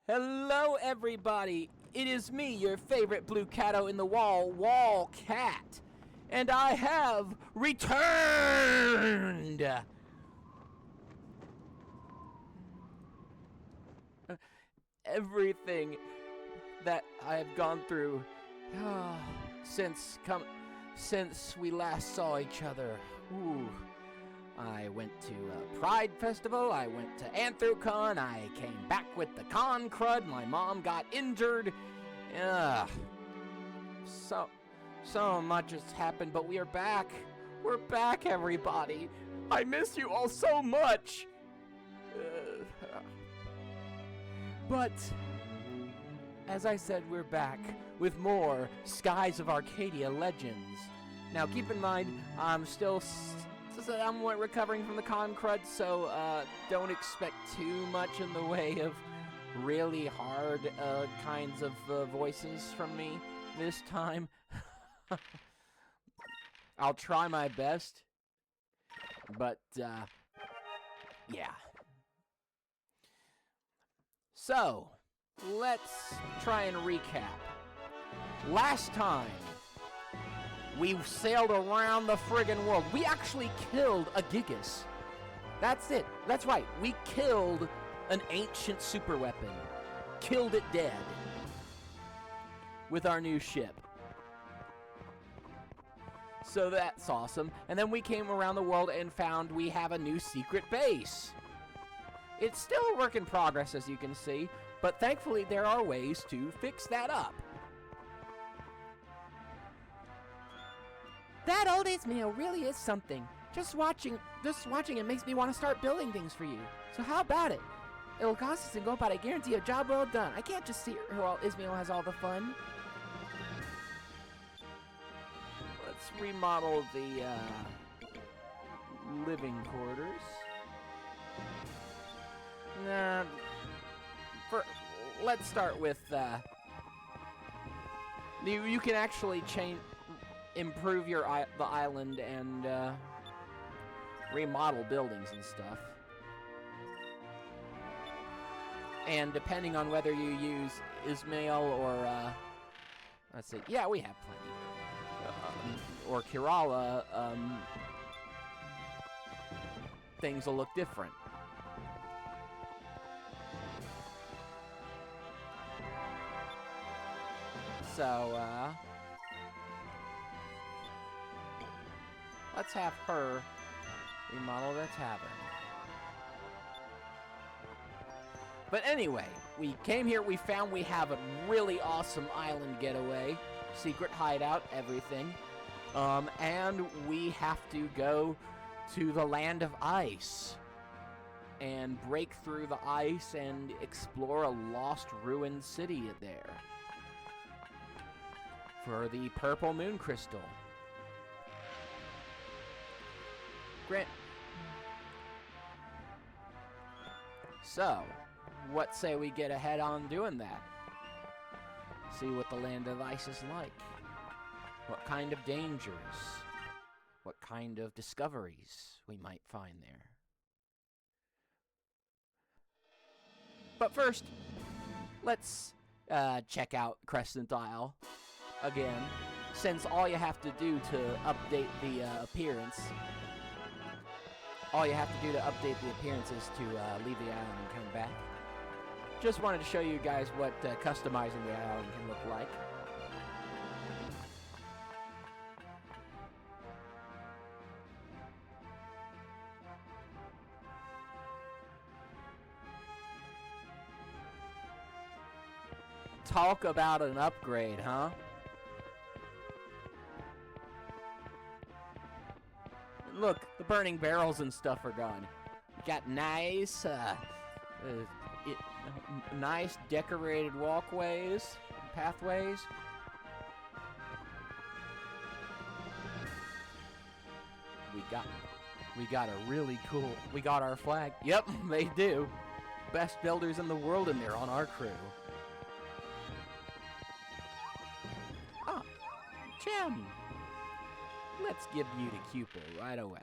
Hello, everybody. It is me, your favorite blue catto in the wall cat. And I have returned! Everything that I have gone through since we last saw each other. Ooh. I went to a Pride Festival, I went to Anthrocon, I came back with the con crud, my mom got injured. So much has happened, but we are back. We're back, everybody. I miss you all so much. But, as I said, we're back with more Skies of Arcadia Legends. Now, keep in mind, I'm still somewhat recovering from the con crud, so don't expect too much in the way of really hard kinds of voices from me this time. I'll try my best, but yeah. So, let's try and recap. Last time, we sailed around the friggin' world. We actually killed a Gigas. That's it. That's right. We killed an ancient superweapon. Killed it dead. With our new ship. So that's awesome. And then we came around the world and found we have a new secret base. It's still a work in progress, as you can see, but thankfully there are ways to fix that up. That old Ismail really is something. Just watching it makes me want to start building things for you. So how about it? It'll cost us a go, but I guarantee a job well done. I can't just see her while Ismail has all the fun. Let's remodel the living quarters. Let's start with you can actually improve the island and remodel buildings and stuff. And depending on whether you use Ismail or let's see, yeah, we have plenty. Or Kerala, things will look different. So, let's have her remodel the tavern. But anyway, we came here, we found we have a really awesome island getaway, secret hideout, everything. And we have to go to the land of ice and break through the ice and explore a lost ruined city there for the purple moon crystal. Grant. So, what say we get ahead on doing that? See what the land of ice is like. What kind of dangers, what kind of discoveries we might find there. But first, let's check out Crescent Isle again, since all you have to do to update the appearance, is to leave the island and come back. Just wanted to show you guys what customizing the island can look like. Talk about an upgrade, huh? Look, the burning barrels and stuff are gone. We got nice, nice decorated walkways, pathways. We got a really cool. We got our flag. Yep, they do. Best builders in the world, and they're on our crew. Gem! Let's give you to Cupid right away.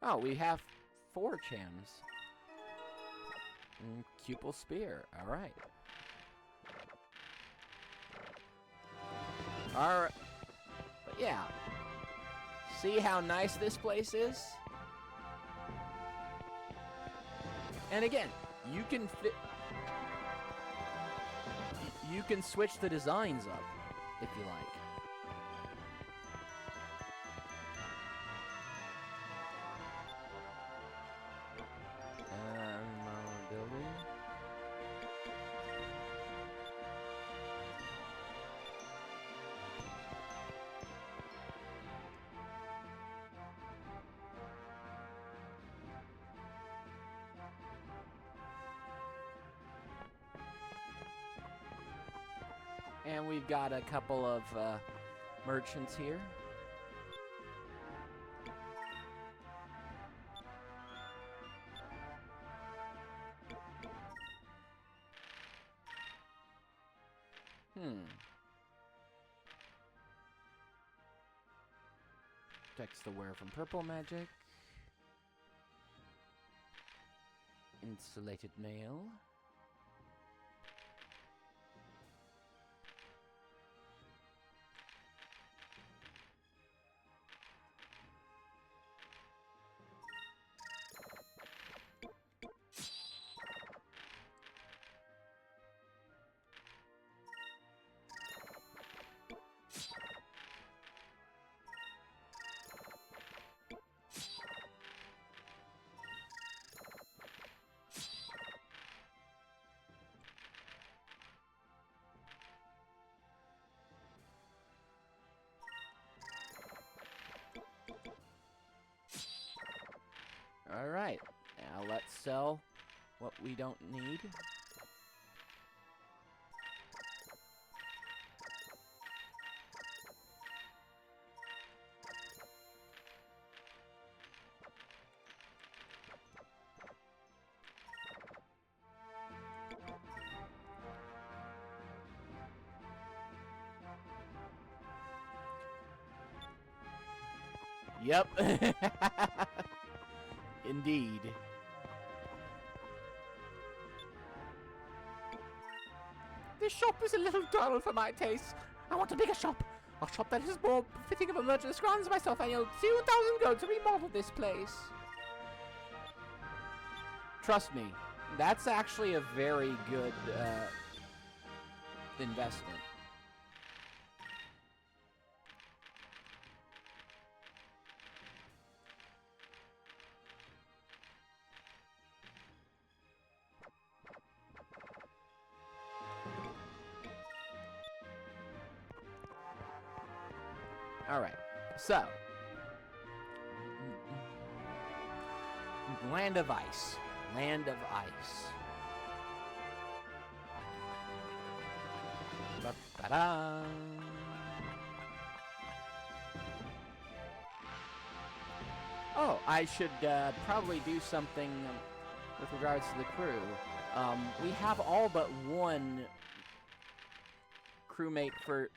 Oh, we have 4 gems. Cupel Spear. Alright. Alright. But yeah. See how nice this place is? And again, you can you can switch the designs up if you like. Building. And we've got a couple of merchants here. Protects the wearer from purple magic. Insulated mail. Alright, now let's sell what we don't need. Yep. Indeed. This shop is a little dull for my taste. I want a bigger shop. A shop that is more fitting of a merchant's grounds myself. I owe 2,000 gold to remodel this place. Trust me, that's actually a very good investment. Alright, so. Land of Ice. Land of Ice. Ba-ba-da. Oh, I should probably do something with regards to the crew. We have all but one crewmate for...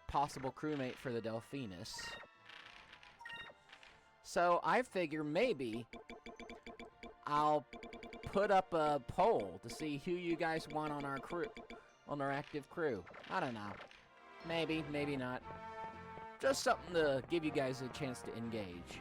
possible crewmate for the Delphinus. So I figure maybe I'll put up a poll to see who you guys want on our crew, on our active crew. I don't know. Maybe, maybe not. Just something to give you guys a chance to engage.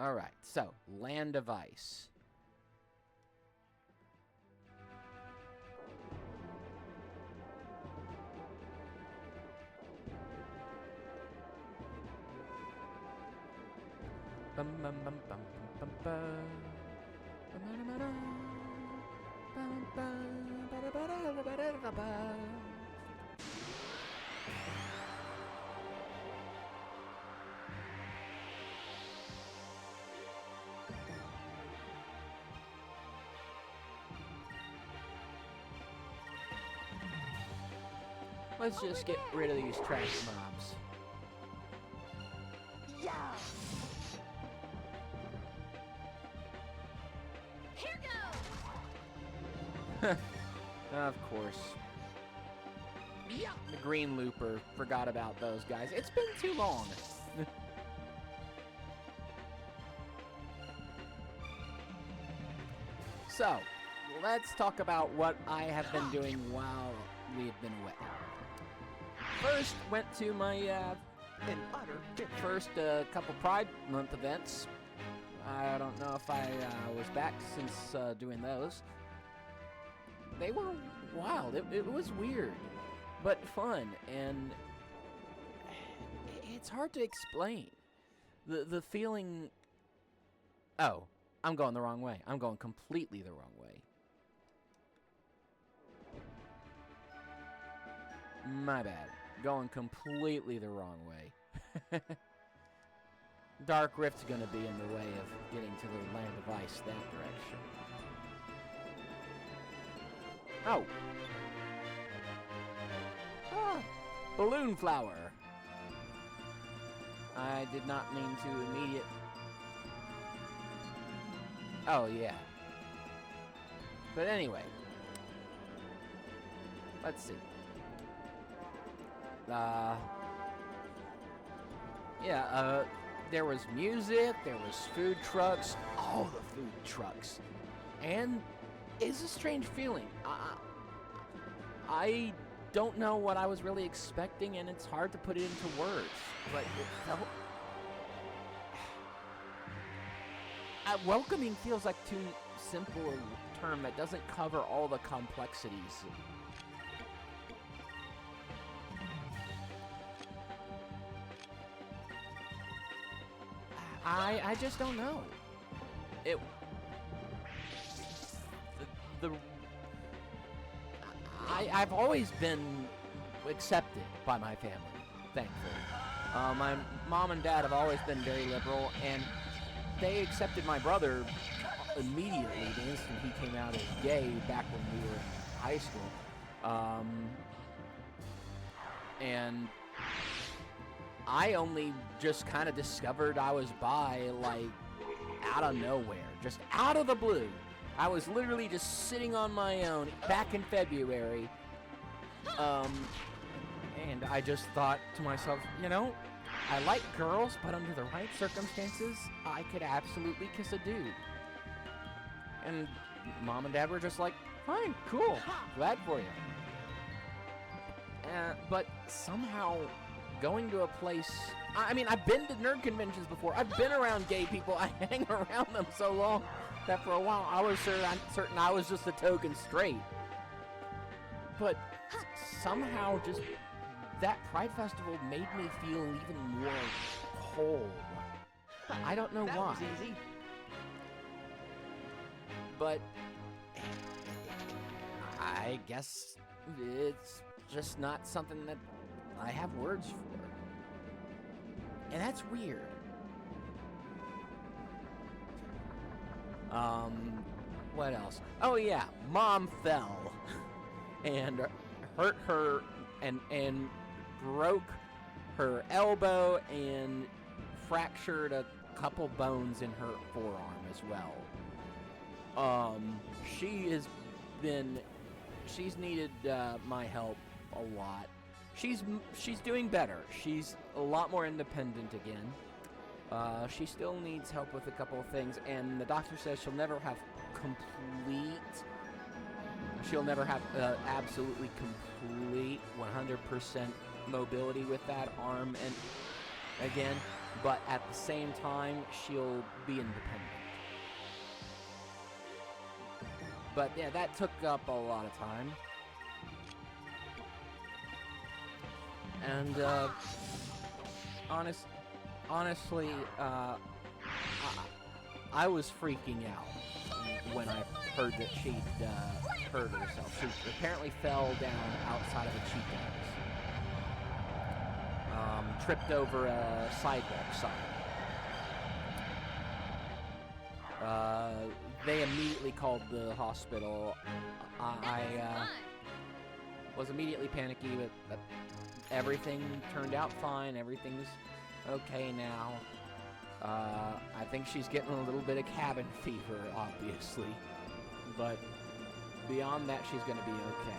Alright, so, Land of Ice. Bum bum bum bum bum bum bum. Let's just get rid of these trash mobs. Here goes. Of course. The Green Looper. Forgot about those guys. It's been too long. So, let's talk about what I have been doing while we've been away. First, went to my first couple Pride Month events. I don't know if I was back since doing those. They were wild. It was weird, but fun, and it's hard to explain. The feeling... Oh, I'm going the wrong way. I'm going completely the wrong way. My bad. Going completely the wrong way. Dark Rift's gonna be in the way of getting to the Land of Ice that direction. Oh. Ah, Balloon Flower. I did not mean to immediate... Oh, yeah. But anyway. Let's see. There was music, there was food trucks, all the food trucks. And it's a strange feeling. I don't know what I was really expecting, and it's hard to put it into words, but it felt... welcoming feels like too simple a term that doesn't cover all the complexities. I just don't know. I've always been accepted by my family, thankfully. My mom and dad have always been very liberal, and they accepted my brother immediately the instant he came out as gay back when we were in high school. And I only just kind of discovered I was bi, like, out of nowhere. Just out of the blue. I was literally just sitting on my own back in February. And I just thought to myself, you know, I like girls, but under the right circumstances, I could absolutely kiss a dude. And mom and dad were just like, fine, cool, glad for you. But somehow, going to a place... I mean, I've been to nerd conventions before. I've been around gay people. I hang around them so long that for a while I was certain I was just a token straight. But somehow just that Pride Festival made me feel even more whole. I don't know why. That was easy. But I guess it's just not something that I have words for. And that's weird. What else? Oh yeah, Mom fell and hurt her and broke her elbow and fractured a couple bones in her forearm as well. She's needed my help a lot. She's doing better. She's a lot more independent again. She still needs help with a couple of things, and the doctor says she'll never have absolutely complete 100% mobility with that arm and again, but at the same time, she'll be independent. But yeah, that took up a lot of time. And honestly, I was freaking out when I heard that she'd hurt herself. She apparently fell down outside of a Chico's. Tripped over a sidewalk sign. They immediately called the hospital. I was immediately panicky, but everything turned out fine. Everything's okay now. I think she's getting a little bit of cabin fever, obviously. But beyond that, she's going to be okay.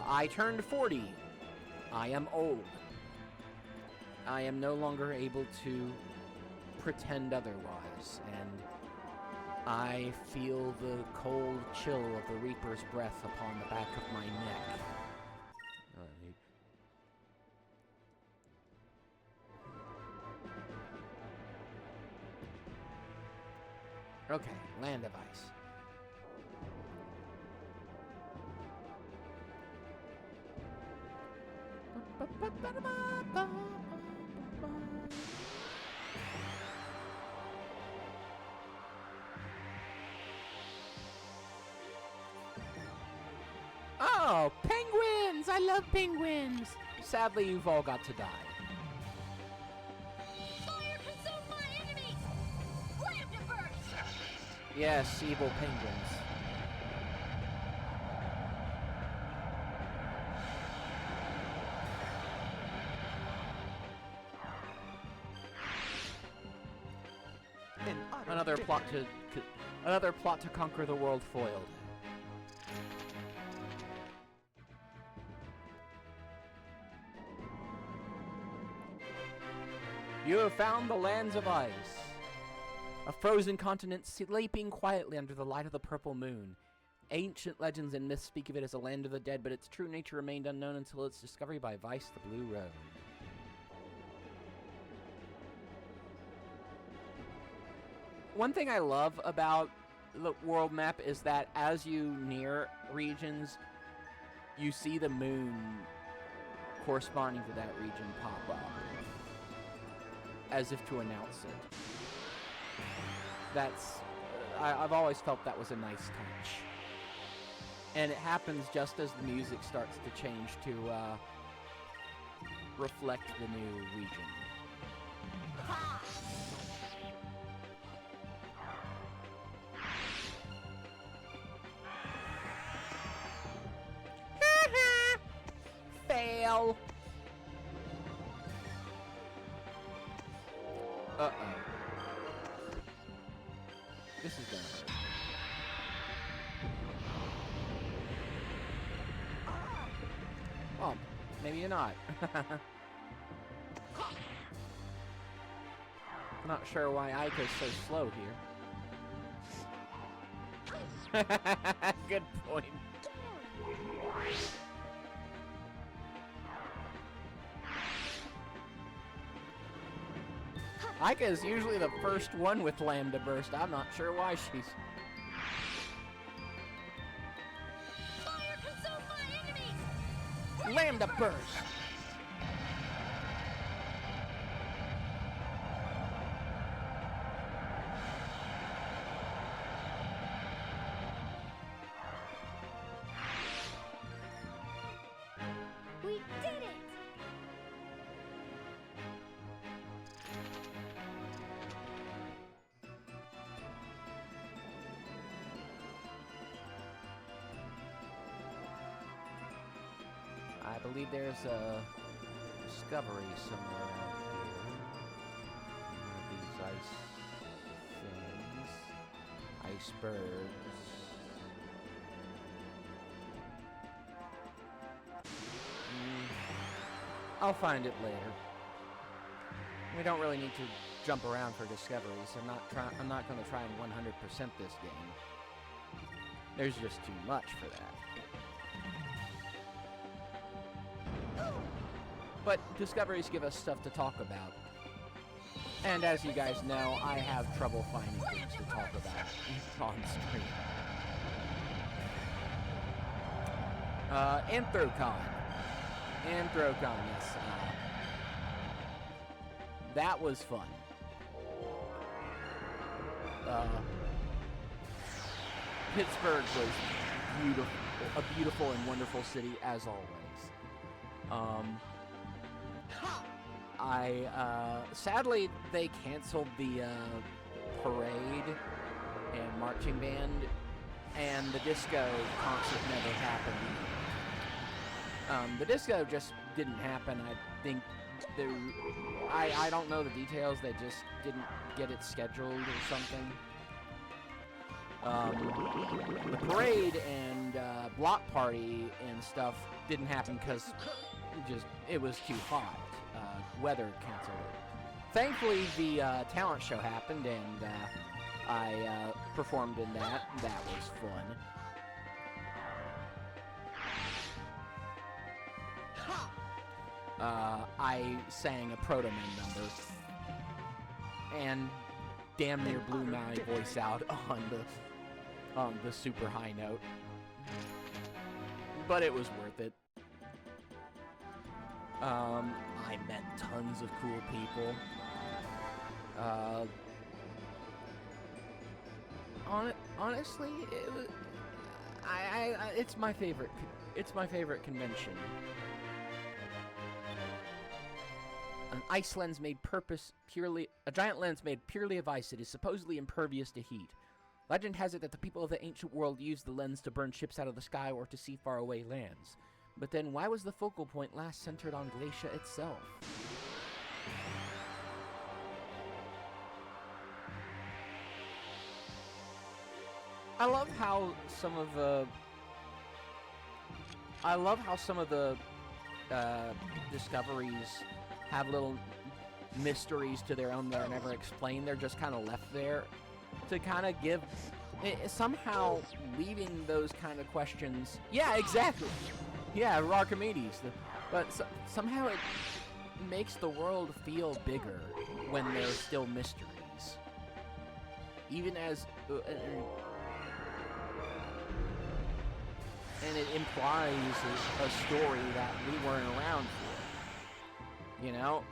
I turned 40. I am old. I am no longer able to pretend otherwise, and I feel the cold chill of the Reaper's breath upon the back of my neck. Okay, land of ice. Oh, penguins! I love penguins! Sadly, you've all got to die. Fire consume my enemies! Land burst! Yes, evil penguins. Another plot to conquer the world foiled. You have found the lands of ice. A frozen continent sleeping quietly under the light of the purple moon. Ancient legends and myths speak of it as a land of the dead, but its true nature remained unknown until its discovery by Vice the Blue Road. One thing I love about the world map is that as you near regions, you see the moon corresponding to that region pop up, as if to announce it. That's... I've always felt that was a nice touch. And it happens just as the music starts to change to reflect the new region. Fail! Uh-oh. This is gonna hurt. Well, maybe you're not. I'm not sure why Aika's so slow here. Good point. Aika is usually the first one with Lambda Burst. I'm not sure why she's... Fire consume my enemies! Lambda Burst! We did it! I believe there's a discovery somewhere out here. One of these ice things. Icebergs. I'll find it later. We don't really need to jump around for discoveries. I'm not going to try and 100% this game. There's just too much for that. But discoveries give us stuff to talk about. And as you guys know, I have trouble finding things to talk about on stream. Anthrocon. Anthrocon, yes. That was fun. Pittsburgh was beautiful, a beautiful and wonderful city as always. Sadly, they canceled the parade and marching band, and the disco concert never happened. The disco just didn't happen. I think there, I don't know the details. They just didn't get it scheduled or something. The parade and block party and stuff didn't happen because it was too hot. Weather canceled it. Thankfully, the talent show happened, and I performed in that. That was fun. I sang a Proto Man number, and damn near blew my voice out on the super high note. But it was worth it. I met tons of cool people. Honestly, it was, it's my favorite. It's my favorite convention. A giant lens made purely of ice. It is supposedly impervious to heat. Legend has it that the people of the ancient world used the lens to burn ships out of the sky or to see faraway lands. But then why was the focal point last centered on Glacia itself? I love how some of the discoveries have little mysteries to their own that are never explained. They're just kind of left there to kind of give somehow leaving those kind of questions. Yeah, exactly. Yeah, Archimedes. But somehow it makes the world feel bigger when there's still mysteries. Even as and it implies a story that we weren't around for. You know,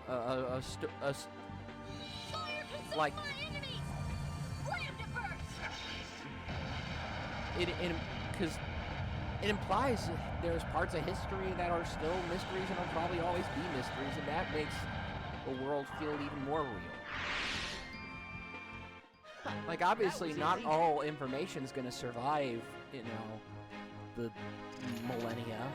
like because it implies there's parts of history that are still mysteries and will probably always be mysteries, and that makes the world feel even more real. Like, obviously, not all information is going to survive, you know, the millennia.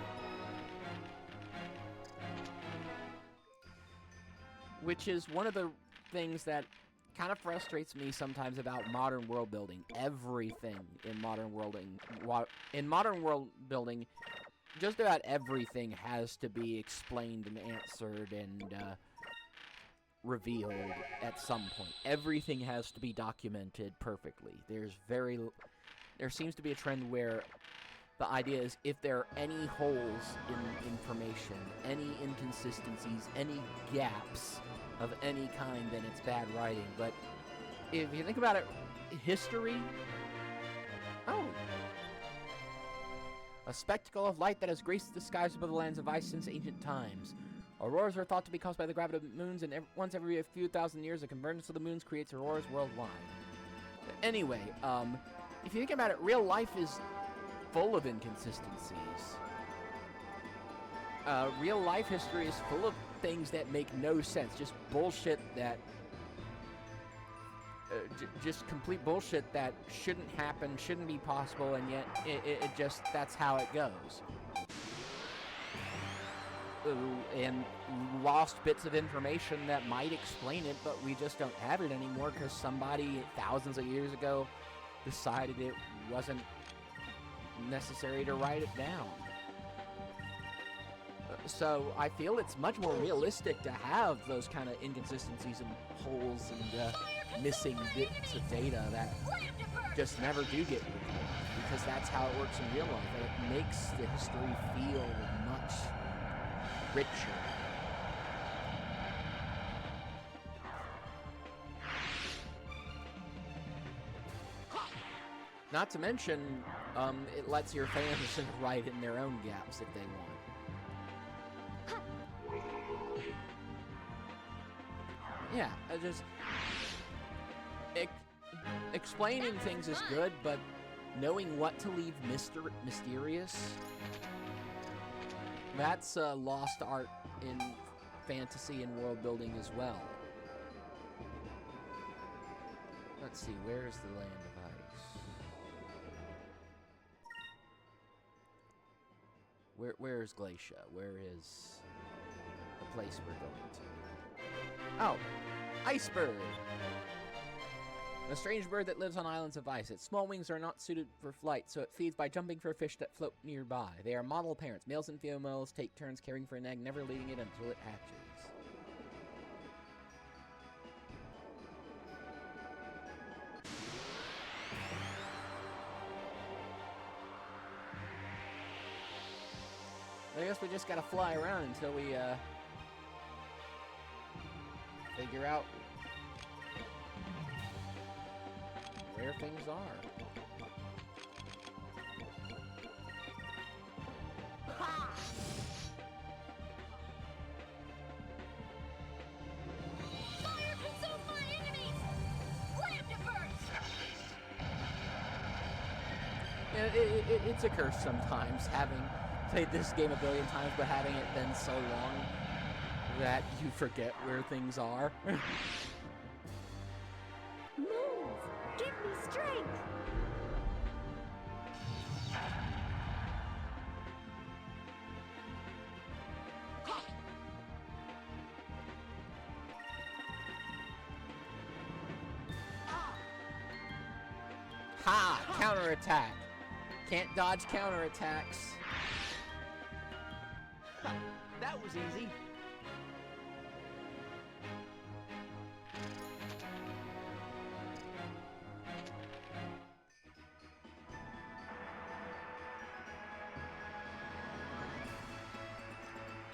Which is one of the things that kind of frustrates me sometimes about modern world building. Everything in modern world building, just about everything has to be explained and answered and revealed at some point. Everything has to be documented perfectly. There seems to be a trend where the idea is if there are any holes in information, any inconsistencies, any gaps of any kind, then it's bad writing. But if you think about it, history... Oh. A spectacle of light that has graced the skies above the lands of ice since ancient times. Auroras are thought to be caused by the gravity of moons, and once every few thousand years, a convergence of the moons creates auroras worldwide. But anyway, if you think about it, real life is full of inconsistencies. Real life history is full of things that make no sense, just bullshit that just complete bullshit that shouldn't happen, shouldn't be possible, and yet it just, that's how it goes. And lost bits of information that might explain it, but we just don't have it anymore because somebody thousands of years ago decided it wasn't necessary to write it down. So I feel it's much more realistic to have those kind of inconsistencies and holes and missing bits of data that just never do get revealed, because that's how it works in real life, and it makes the history feel much richer. Not to mention, it lets your fans write in their own gaps if they want. Yeah, explaining things is good, but knowing what to leave mysterious, that's a lost art in fantasy and world building as well. Let's see, where is the land of ice? Where is Glacia? Where is the place we're going to. Oh, iceberg. A strange bird that lives on islands of ice. Its small wings are not suited for flight, so it feeds by jumping for fish that float nearby. They are model parents. Males and females take turns caring for an egg, never leaving it until it hatches. I guess we just gotta fly around until we, figure out where things are. Ha! Fire consume my enemies! Lamp to burst! It's a curse sometimes, having played this game a billion times, but having it been so long that you forget where things are. Move! Give me strength! Ha! Counterattack! Can't dodge counterattacks. That was easy.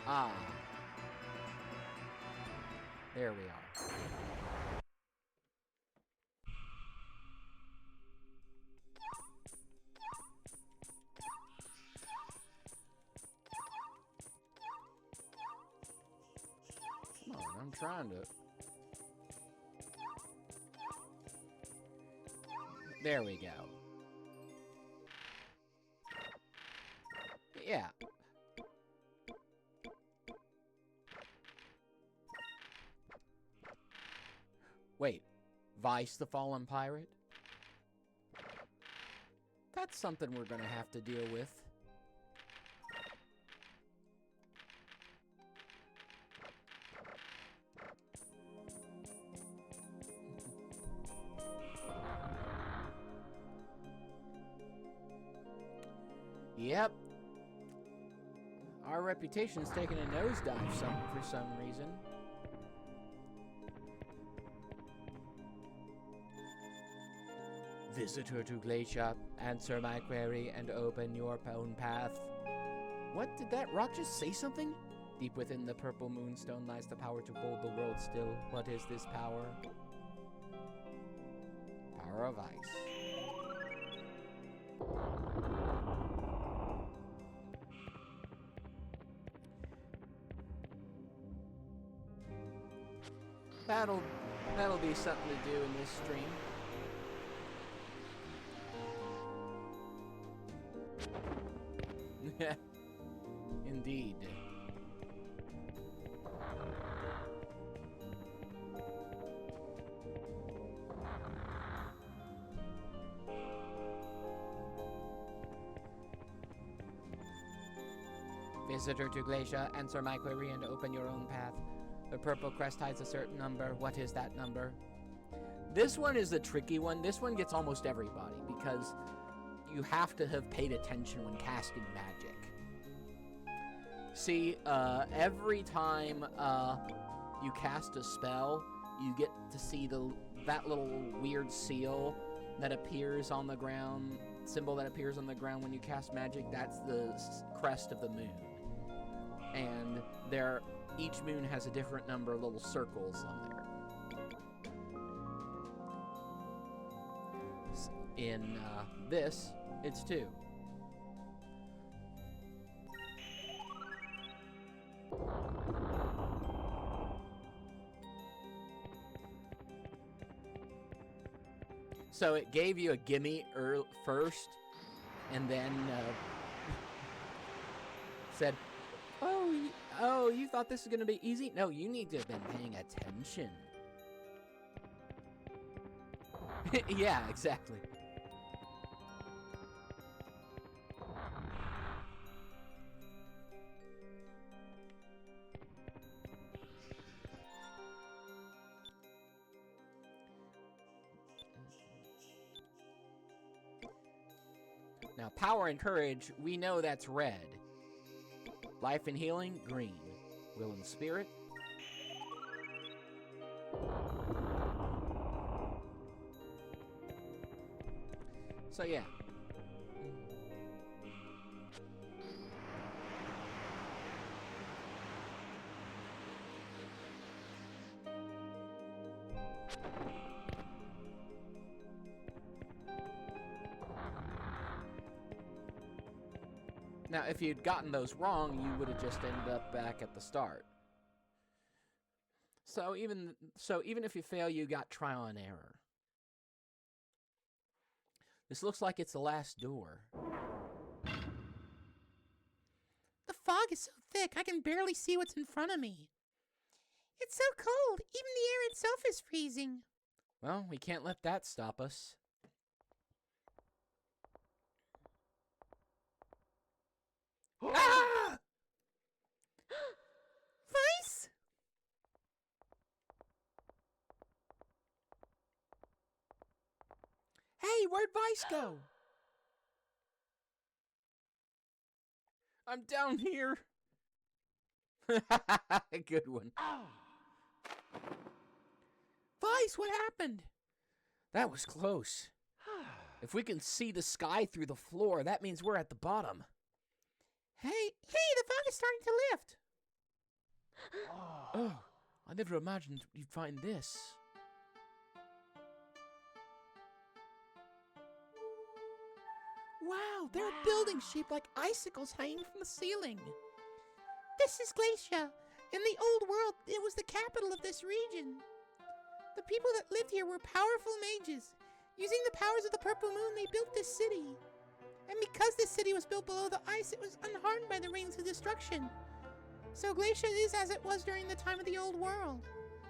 Ah. There we are. Come on, I'm trying to... There we go. Yeah. Wait, Vice the Fallen Pirate? That's something we're gonna have to deal with. Yep. Our reputation's taken a nosedive for some reason. Visitor to Glacia, answer my query and open your own path. What? Did that rock just say something? Deep within the purple moonstone lies the power to hold the world still. What is this power? Power of ice. That'll be something to do in this stream. Indeed. Visitor to Glacia, answer my query and open your own path. The purple crest hides a certain number. What is that number? This one is the tricky one. This one gets almost everybody because you have to have paid attention when casting magic. See, every time you cast a spell, you get to see that little weird seal that appears on the ground, symbol that appears on the ground when you cast magic. That's the crest of the moon. And each moon has a different number of little circles on there. In this, it's 2. So it gave you a gimme first, and then said, oh, you thought this was going to be easy? No, you need to have been paying attention. Yeah, exactly. Now, power and courage, we know that's red. Life and healing, green. Will and spirit. So, yeah. Now, if you'd gotten those wrong, you would have just ended up back at the start. So even if you fail, you got trial and error. This looks like it's the last door. The fog is so thick, I can barely see what's in front of me. It's so cold, even the air itself is freezing. Well, we can't let that stop us. Ah! Vice? Hey, where'd Vice go? I'm down here. Good one. Vice, what happened? That was close. If we can see the sky through the floor, that means we're at the bottom. Hey, the fog is starting to lift. Oh, I never imagined you'd find this. Wow, there are buildings shaped like icicles hanging from the ceiling. This is Glacia. In the old world, it was the capital of this region. The people that lived here were powerful mages. Using the powers of the Purple Moon, they built this city. And because this city was built below the ice, it was unharmed by the rings of destruction. So Glacia is as it was during the time of the old world.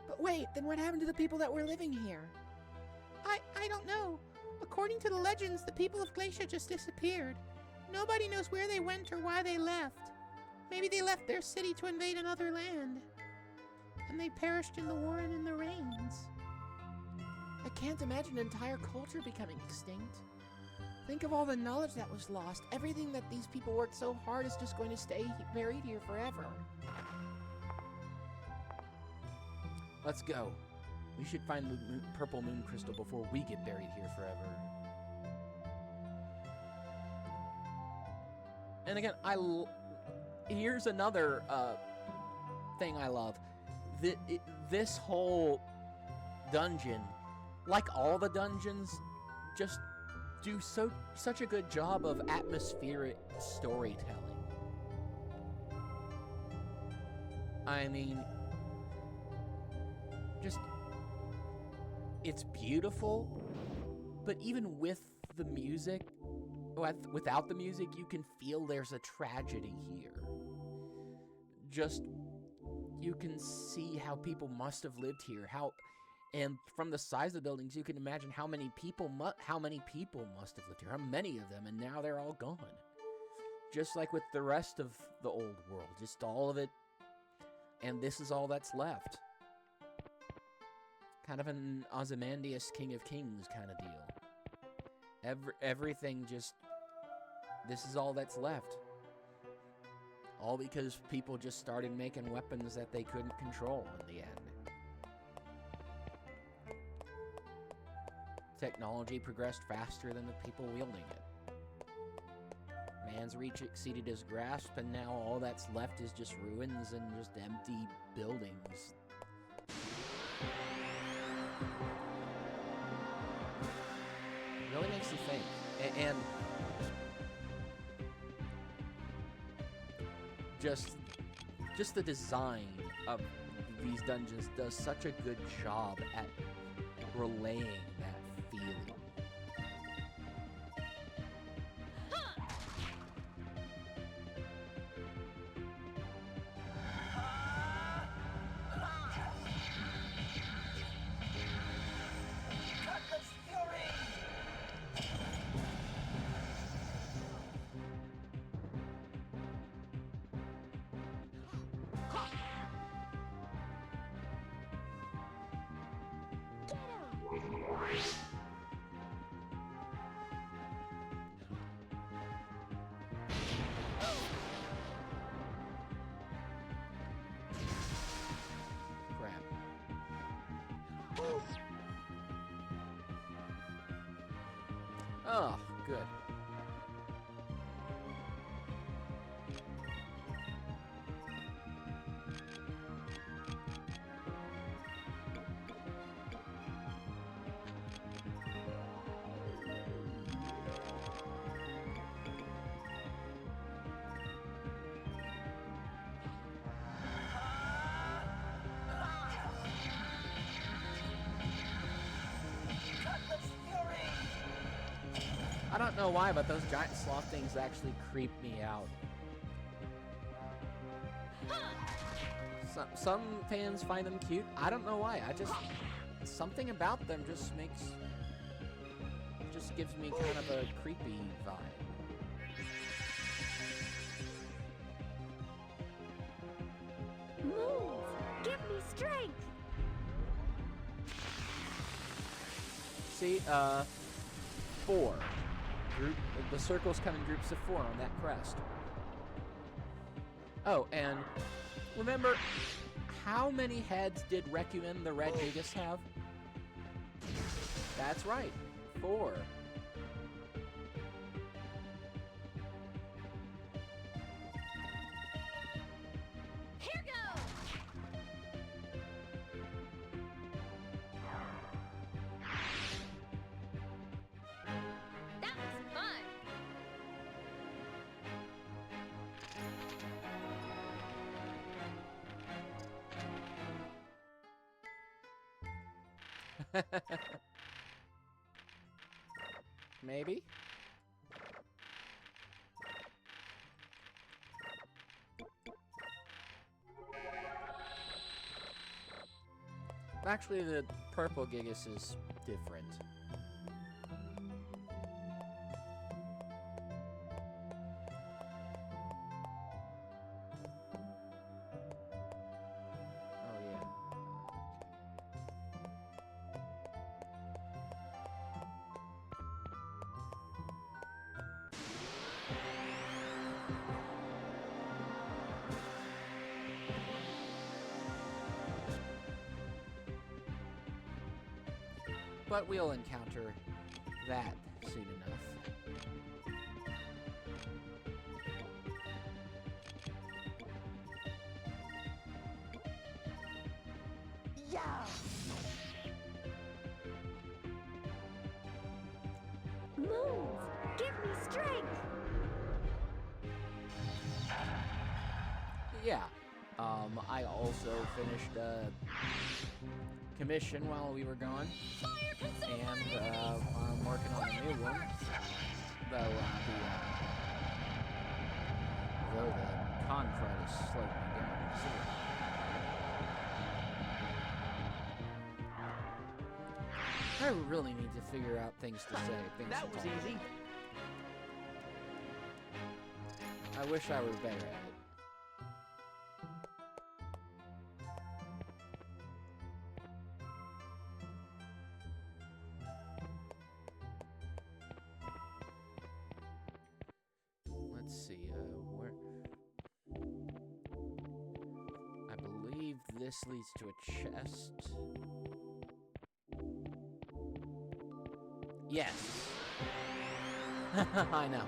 But wait, then what happened to the people that were living here? I don't know. According to the legends, the people of Glacia just disappeared. Nobody knows where they went or why they left. Maybe they left their city to invade another land. And they perished in the war and in the rains. I can't imagine an entire culture becoming extinct. Think of all the knowledge that was lost. Everything that these people worked so hard is just going to stay buried here forever. Let's go. We should find the purple moon crystal before we get buried here forever. And again, here's another thing I love. This whole dungeon, like all the dungeons, just do such a good job of atmospheric storytelling. I mean, just, it's beautiful, but even with the music, without the music, you can feel there's a tragedy here. Just, you can see how people must have lived here, and from the size of the buildings, you can imagine how many people must have lived here, how many of them, and now they're all gone. Just like with the rest of the old world, just all of it, and this is all that's left. Kind of an Ozymandias King of Kings kind of deal. Everything just, this is all that's left. All because people just started making weapons that they couldn't control in the end. Technology progressed faster than the people wielding it. Man's reach exceeded his grasp, and now all that's left is just ruins and just empty buildings. It really makes you think. And just the design of these dungeons does such a good job at relaying that feeling. Oh, good. I don't know why, but those giant sloth things actually creep me out. Some fans find them cute. I don't know why. Something about them just gives me kind of a creepy vibe. Move! Give me strength! See, 4. The circles come in groups of 4 on that crest. Oh, and remember, how many heads did Requiem the Red Gigas have? That's right, 4. Here goes! That was fun! Maybe? Actually, the purple Gigas is different. Oh, yeah. But we'll encounter that soon enough. Yeah! Move! Give me strength! Yeah. I also finished a commission while we were gone. And I'm working on a new one. Though the con crud is slowing me down considerably. I really need to figure out things to say. That was easy. I wish I were better at it. Let's see, where... I believe this leads to a chest. Yes. I know.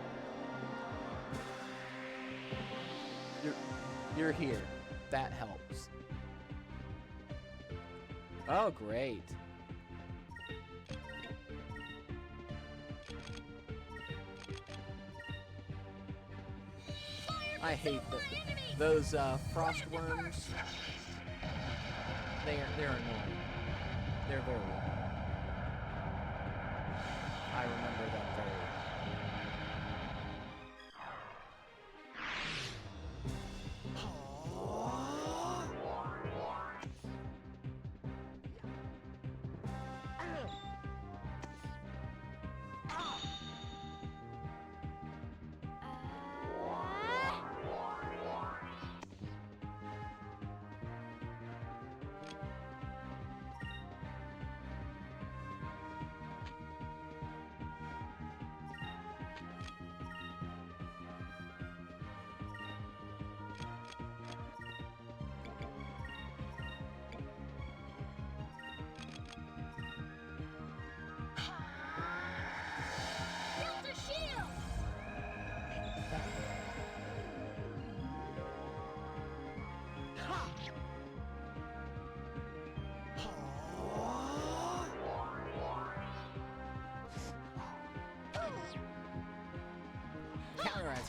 You're here. That helps. Oh, great. I hate those frost worms. They're annoying. They're very annoying. I remember them very well.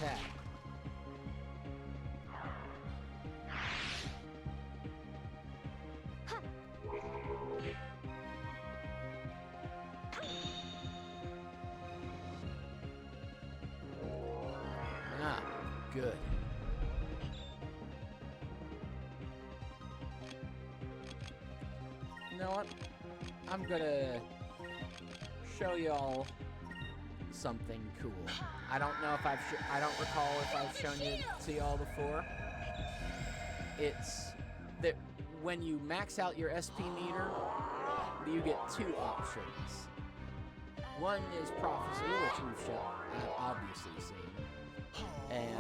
attack. Ah, good. You know what? I'm gonna show y'all something cool. I don't know if I don't recall if I've shown you to y'all before. It's that when you max out your SP meter, you get two options. One is prophecy, which we've obviously seen, and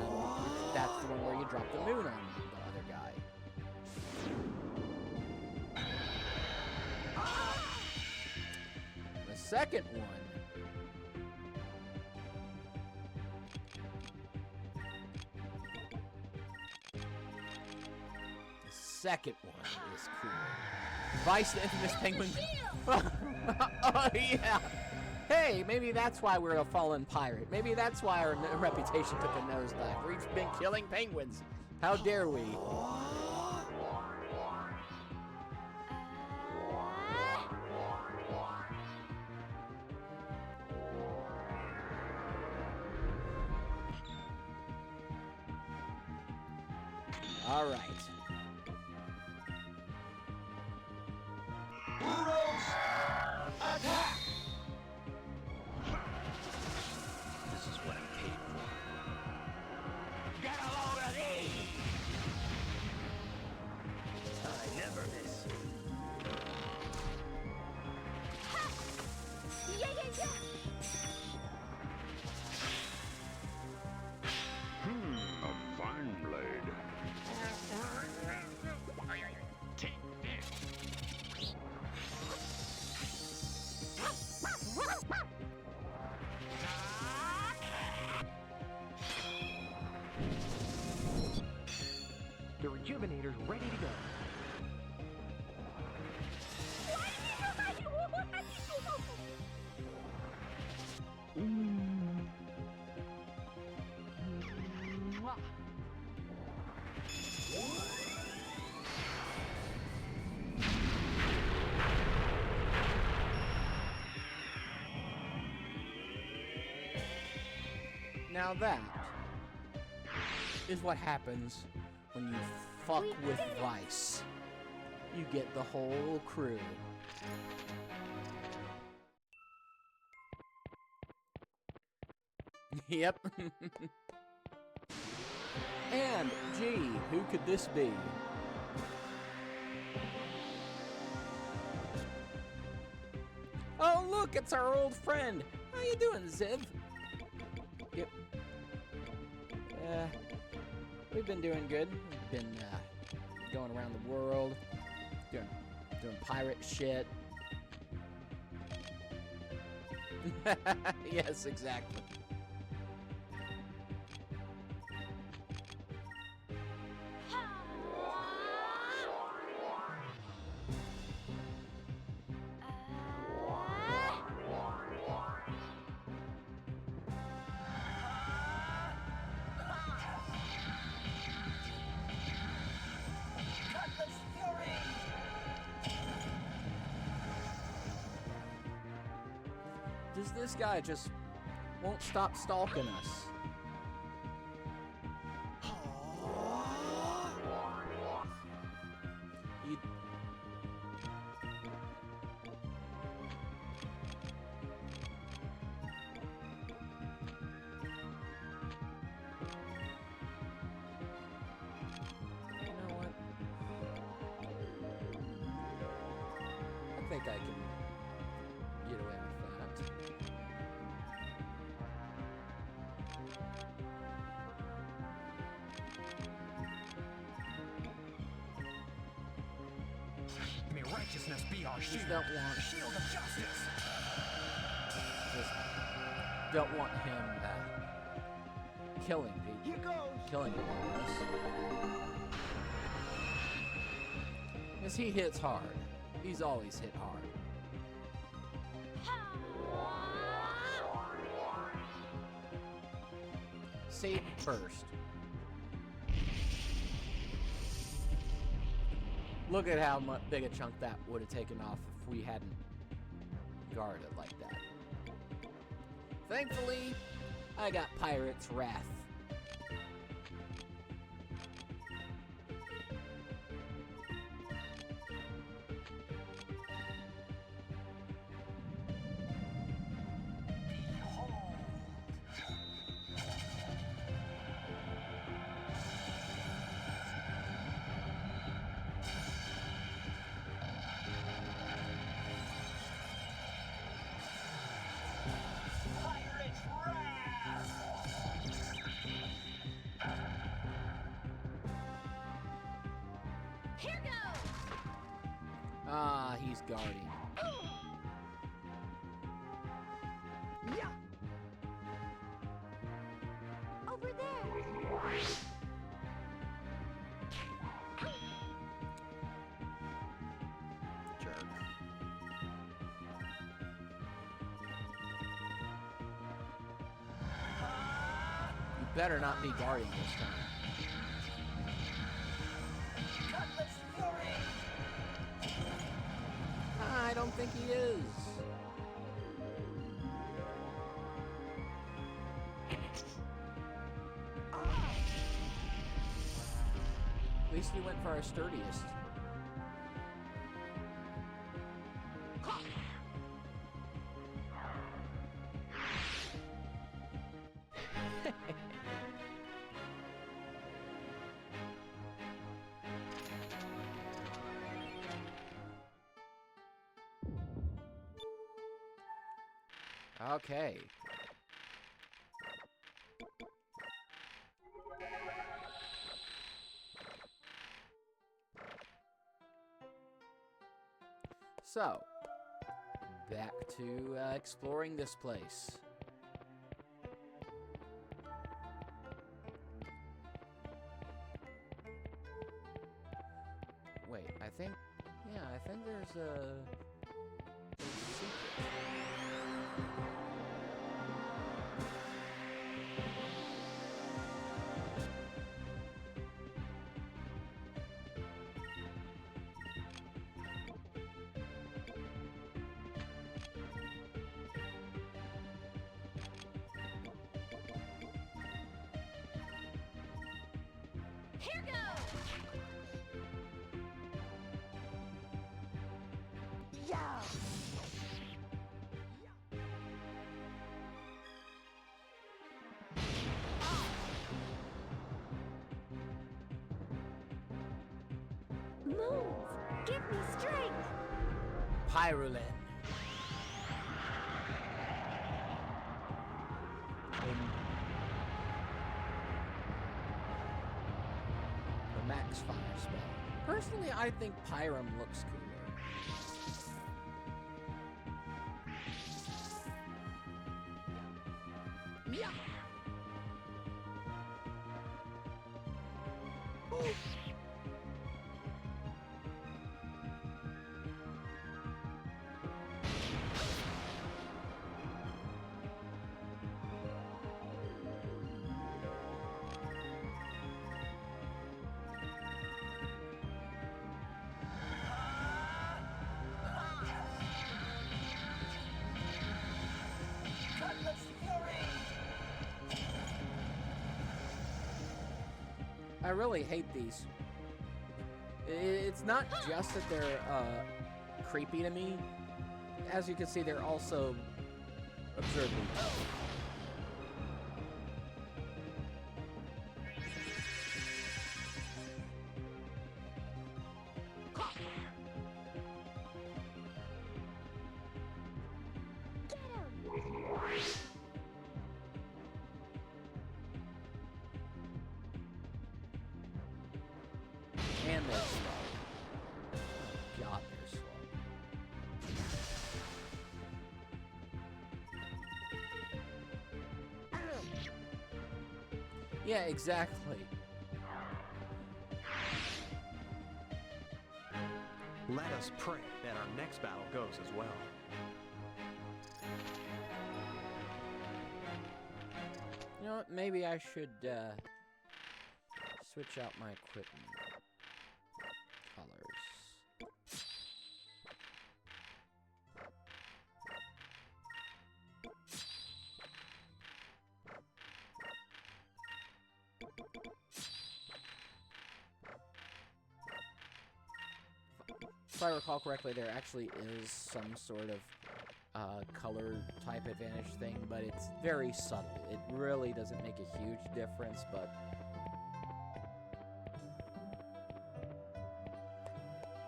that's the one where you drop the moon on the other guy. The second one is cool. Vice the infamous penguin. Oh yeah. Hey, maybe that's why we're a fallen pirate. Maybe that's why our reputation took a nosedive. We've been killing penguins. How dare we? All right. This is what I'm paid for. Get a load of these! I never miss. Yeah, yeah, yeah. A fine blade. Take this! The rejuvenator's ready to go. Now that is what happens when you fuck with Vice. You get the whole crew. Yep. And, gee, who could this be? Oh, look, it's our old friend. How you doing, Ziv? Yep. We've been doing good. We've been going around the world, doing pirate shit. Yes, exactly. Does this guy just won't stop stalking us? You... You know what? I think I can get away with that. May righteousness be our shield. Just don't want, Shield of justice. just don't want him killing people. Here goes! Killing people. Because he hits hard. He's always hit hard. see, burst. Look at how much big a chunk that would have taken off if we hadn't guarded like that. Thankfully, I got Pirate's Wrath. Here goes! Ah, he's guarding. Yeah. Over there! Jerk. You better not be guarding this time. I don't think he is. At least he went for our sturdiest. Okay. So, back to exploring this place. Wait, I think there's a secret. Here goes! Yeah. Moons! Give me strength! Pyrolin. The max fire spell. Personally, I think Pyram looks cooler. Yeah. I really hate these. It's not just that they're creepy to me. As you can see, they're also absurdly tough. And they're slow. Oh, God, they're slow. Yeah, exactly. Let us pray that our next battle goes as well. You know what? Maybe I should switch out my equipment colors. If I recall correctly, there actually is some sort of color type advantage thing, but it's very subtle. It really doesn't make a huge difference, but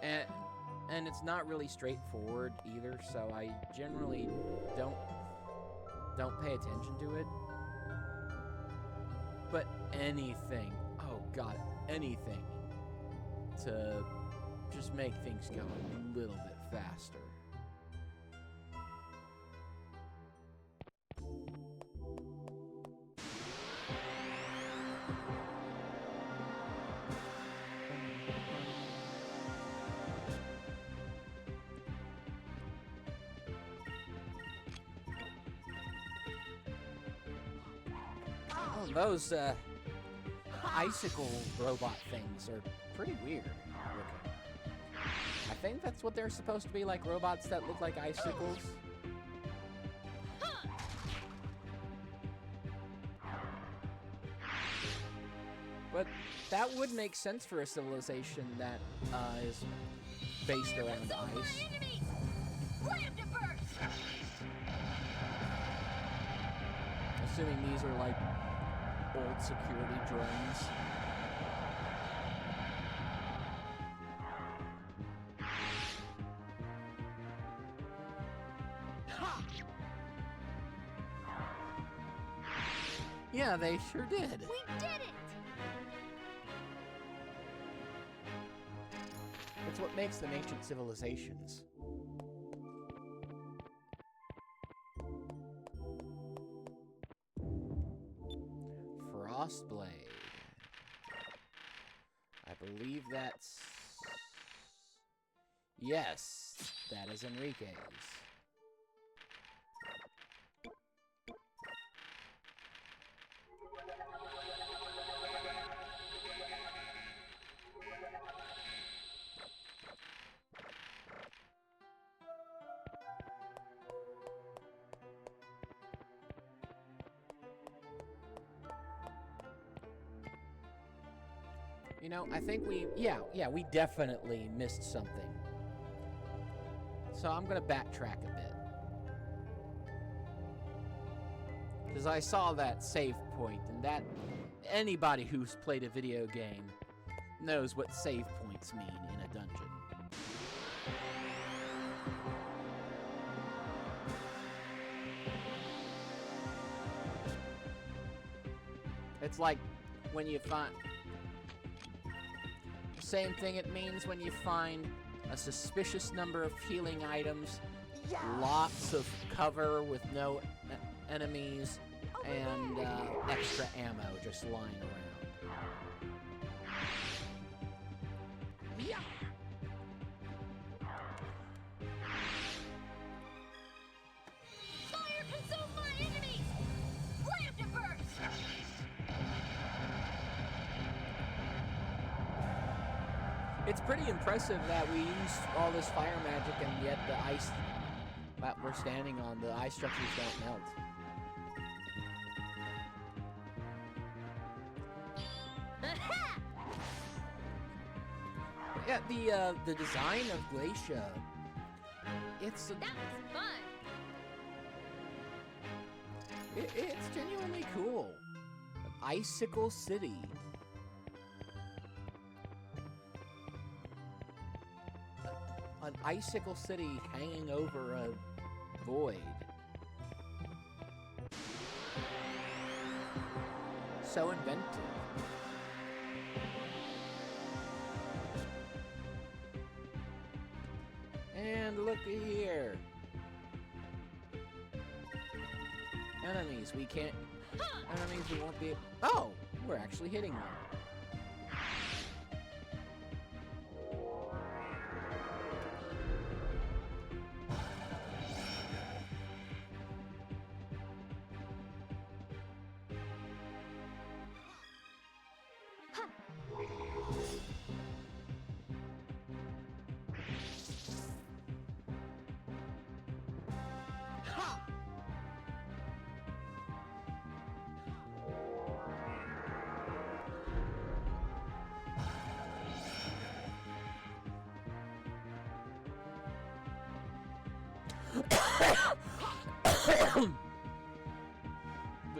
and it's not really straightforward either, so I generally don't pay attention to it. But anything, oh god, anything to just make things go a little bit faster. Oh, those icicle robot things are pretty weird looking. I think that's what they're supposed to be, like robots that look like icicles. But that would make sense for a civilization that is based around ice. Assuming these are like old security drones. Yeah, they sure did. We did it! It's what makes them ancient civilizations. Frostblade. I believe that's... Yes, that is Enrique's. You know, I think we definitely missed something. So I'm gonna backtrack a bit. Because I saw that save point, and that anybody who's played a video game knows what save points mean in a dungeon. It's like when you find... Same thing it means when you find a suspicious number of healing items, lots of cover with no enemies, and extra ammo just lying around. Fire consume my enemies! Lamp to burst! It's pretty impressive that we used all this fire magic and yet the ice that we're standing on, the ice structures don't melt. Yeah, the design of Glacia, it's That was fun! it's genuinely cool. An icicle city. An icicle city hanging over a void. So inventive. And looky here. Enemies, we can't... Enemies we won't be... Oh! We're actually hitting them.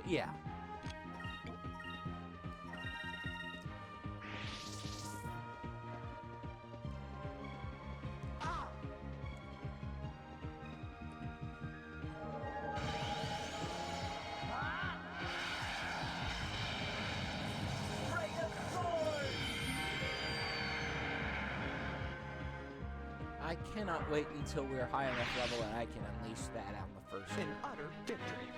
Yeah. I cannot wait until we're high enough level and I can unleash that on the first An one. utter victory.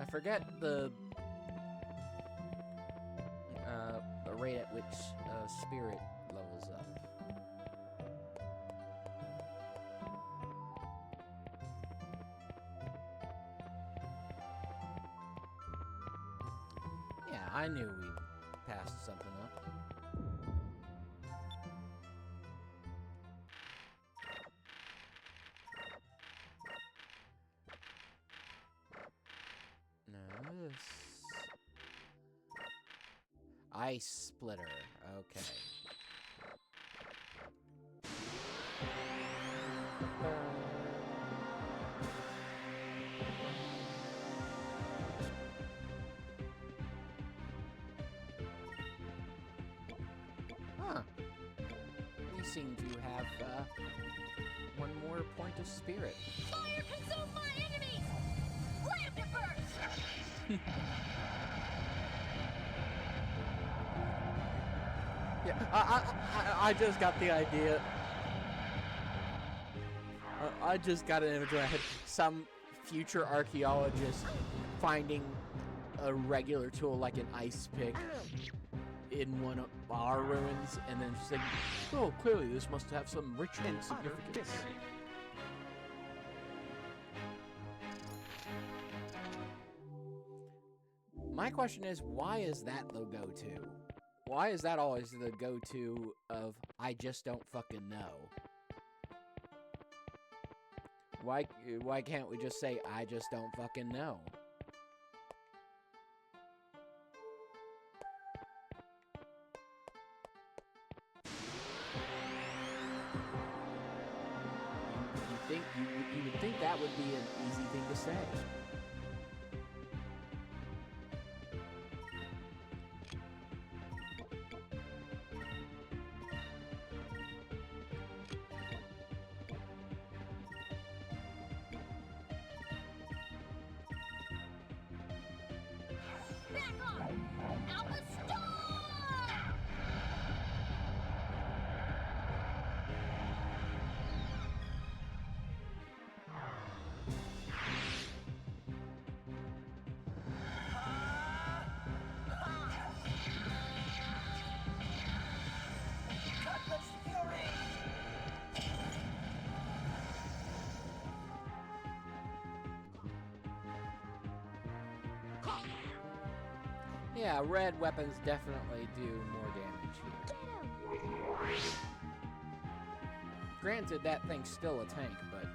I forget the rate at which spirit levels up. Yeah, I knew we passed something up. No, this... Ice splitter. Okay. Huh. We seem to have one more point of spirit. Fire consume my enemies! Lamp it burst! Yeah, I just got the idea. I just got an image in my head. Some future archaeologist finding a regular tool like an ice pick in one of our ruins, and then just like, oh, clearly this must have some ritual An utter significance. victory. My question is, why is that the go-to? Why is that always the go-to of, I just don't fucking know? Why can't we just say, I just don't fucking know? You would think that would be an easy thing to say. Back off! Alpha Star! Cutlass Fury! Yeah, red weapons definitely do more damage here. Granted, that thing's still a tank, but...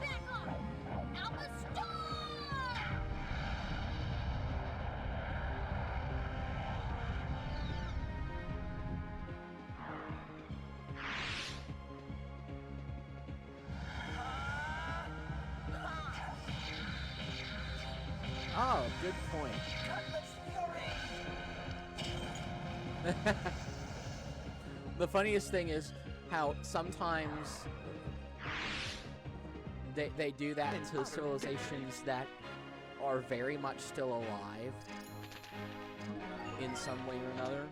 Back off! Alpha Star! Oh, good point. The funniest thing is how sometimes they do that to civilizations that are very much still alive in some way or another.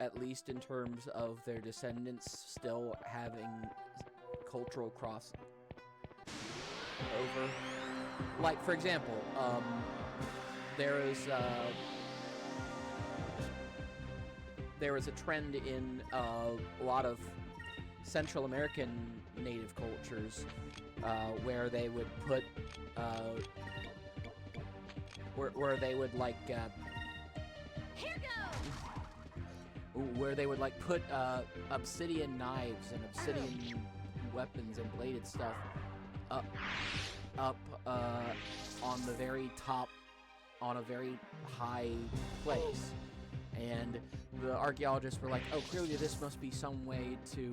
At least in terms of their descendants still having cultural cross over. Like, for example, there is a trend in a lot of Central American native cultures where they would put where they would like Here goes! where they would like put obsidian knives and obsidian weapons and bladed stuff up on the very top, on a very high place. And the archaeologists were like, oh, clearly this must be some way to,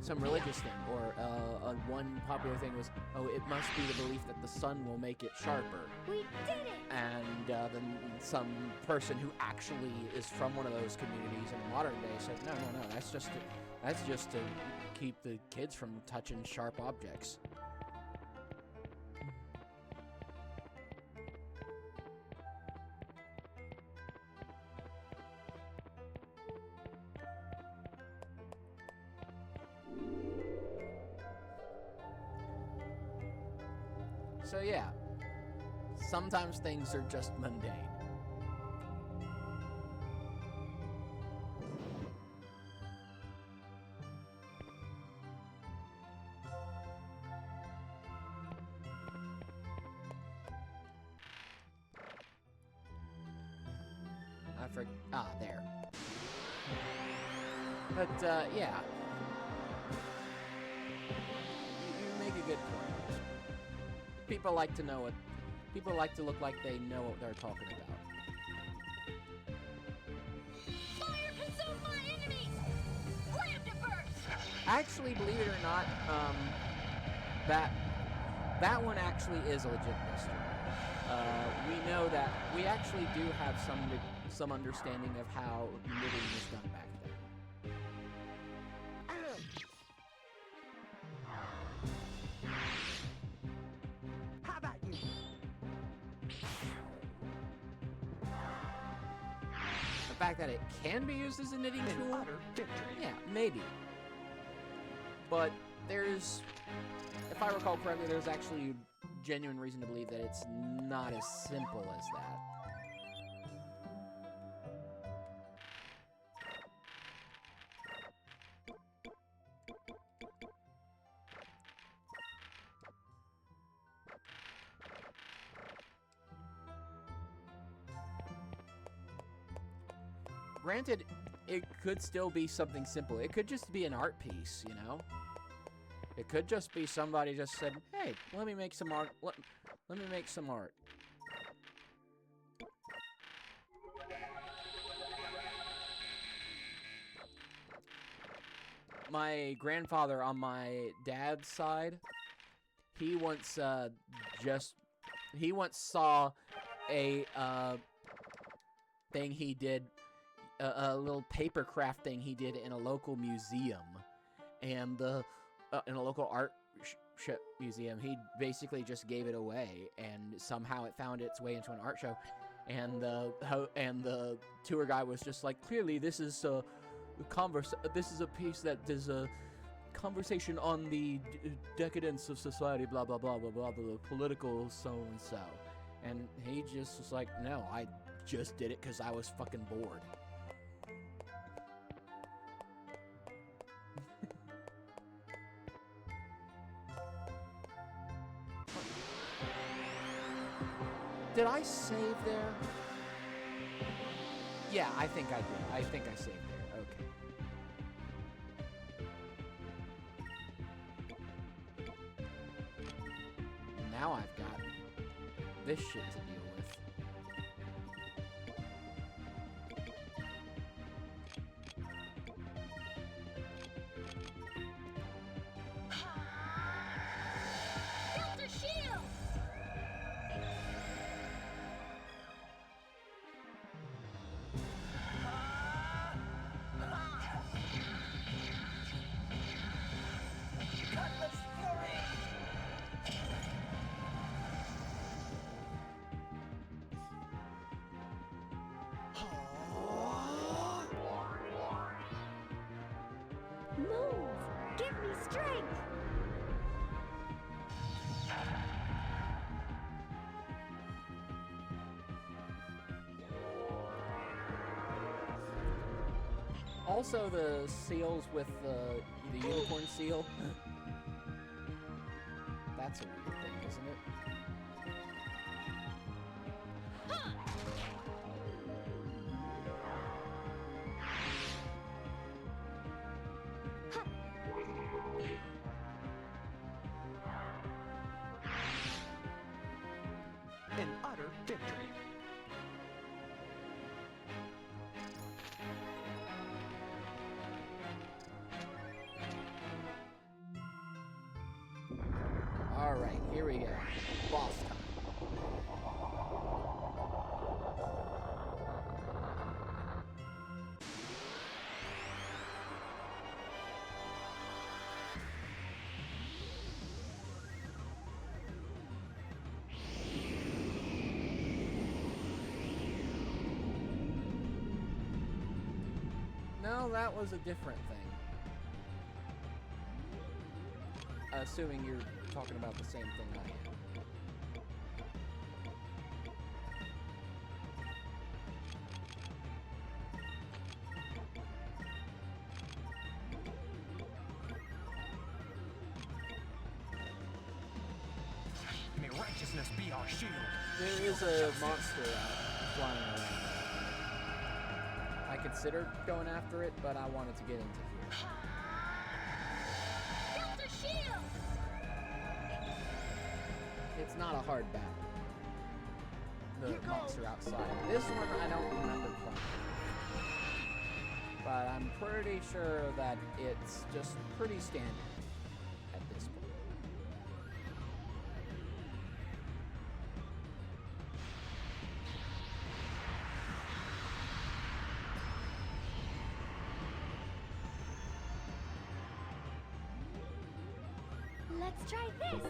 some religious thing. Or one popular thing was, oh, it must be the belief that the sun will make it sharper. We did it! And then some person who actually is from one of those communities in the modern day said, no, that's just to keep the kids from touching sharp objects. So yeah, sometimes things are just mundane. There. But, yeah. You make a good point. People like to know what... People like to look like they know what they're talking about. Fire consume my enemies! Slammed it first! Actually, believe it or not, that one actually is a legit mystery. We know that we actually do have some understanding of how knitting was done back then. How about you? The fact that it can be used as a knitting tool, Victory. yeah, maybe. But there's, if I recall correctly, there's actually genuine reason to believe that it's not as simple as that. Granted, it could still be something simple. It could just be an art piece, you know? It could just be somebody just said, hey, let me make some art. Let me make some art. My grandfather on my dad's side, he once saw a thing he did, a little paper craft thing he did in a local museum, and in a local art museum, he basically just gave it away, and somehow it found its way into an art show, and the tour guide was just like, clearly this is a piece that is a conversation on the decadence of society, blah blah blah blah blah, the political so and so, and he just was like, no, I just did it because I was fucking bored. Did I save there? Yeah, I think I did. I think I saved there. Okay. Now I've got this shit to deal with. Delta shield! Move! Give me strength! Also, the seals with the unicorn seal. That's a weird thing, isn't it? here we go. Boss time. No, that was a different thing. Assuming you're talking about the same thing I am. May righteousness be our shield. There is a monster flying around. I considered going after it, but I wanted to get into here. Delta shield! It's not a hard battle. The monster outside. This one I don't remember playing. But I'm pretty sure that it's just pretty standard at this point. Let's try this.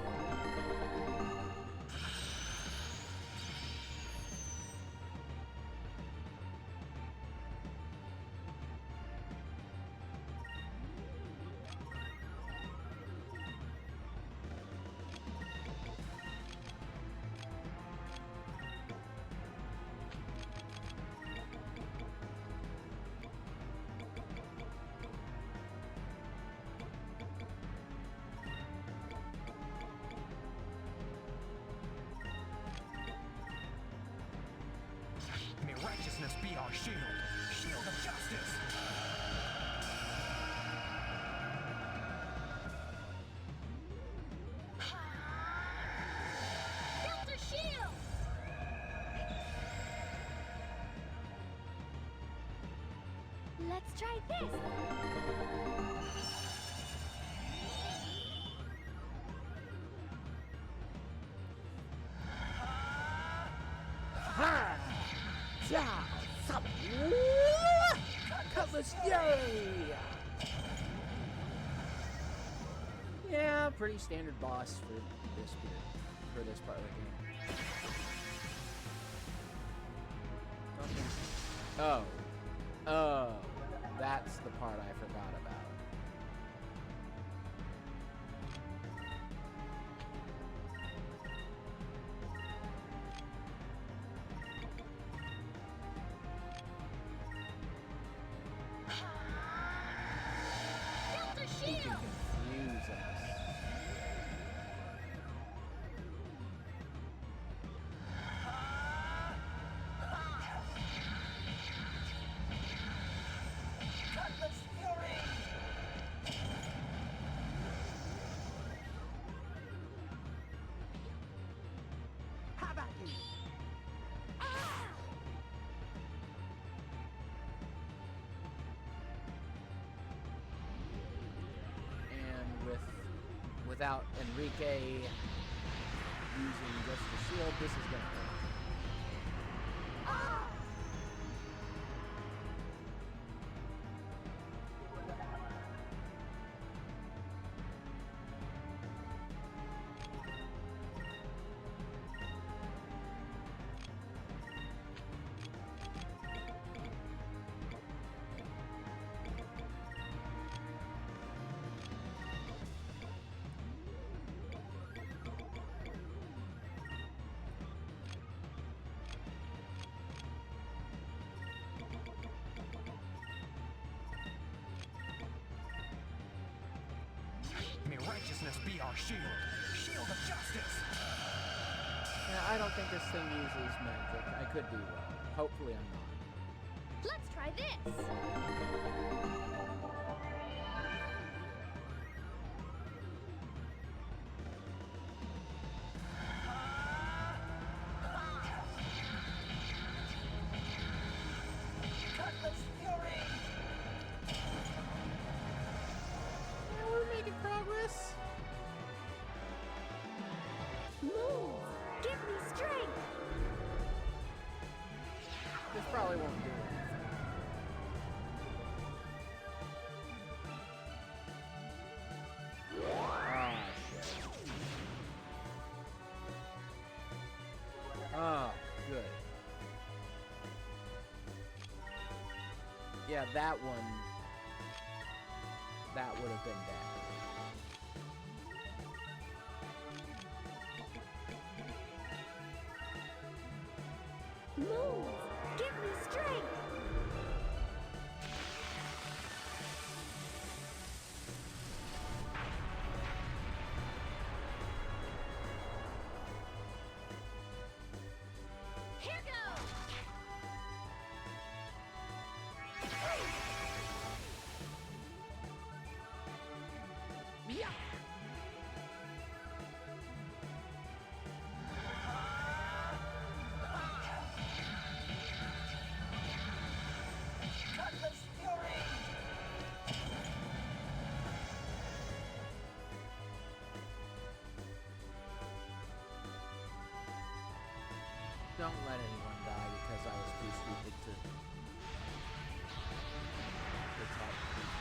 May righteousness be our shield. Shield of justice. Delta shield! Let's try this. Ha! Ja! Sup! Cutlass Fury! Yeah, pretty standard boss for this part of the game. Oh. Oh. That's the part I forgot about. Delta He shield! can confuse us. How about you? And without Enrique using just the shield, this is gonna hurt. May righteousness be our shield. Shield of justice. Yeah, I don't think this thing uses magic. I could be wrong. Hopefully I'm not. Let's try this. Yeah, we're making progress. This probably won't do anything. Ah, shit. Ah, good. Yeah, that one. That would have been bad. Move! Give me strength! Here goes! Yeah. Don't let anyone die because I was too stupid to attack people.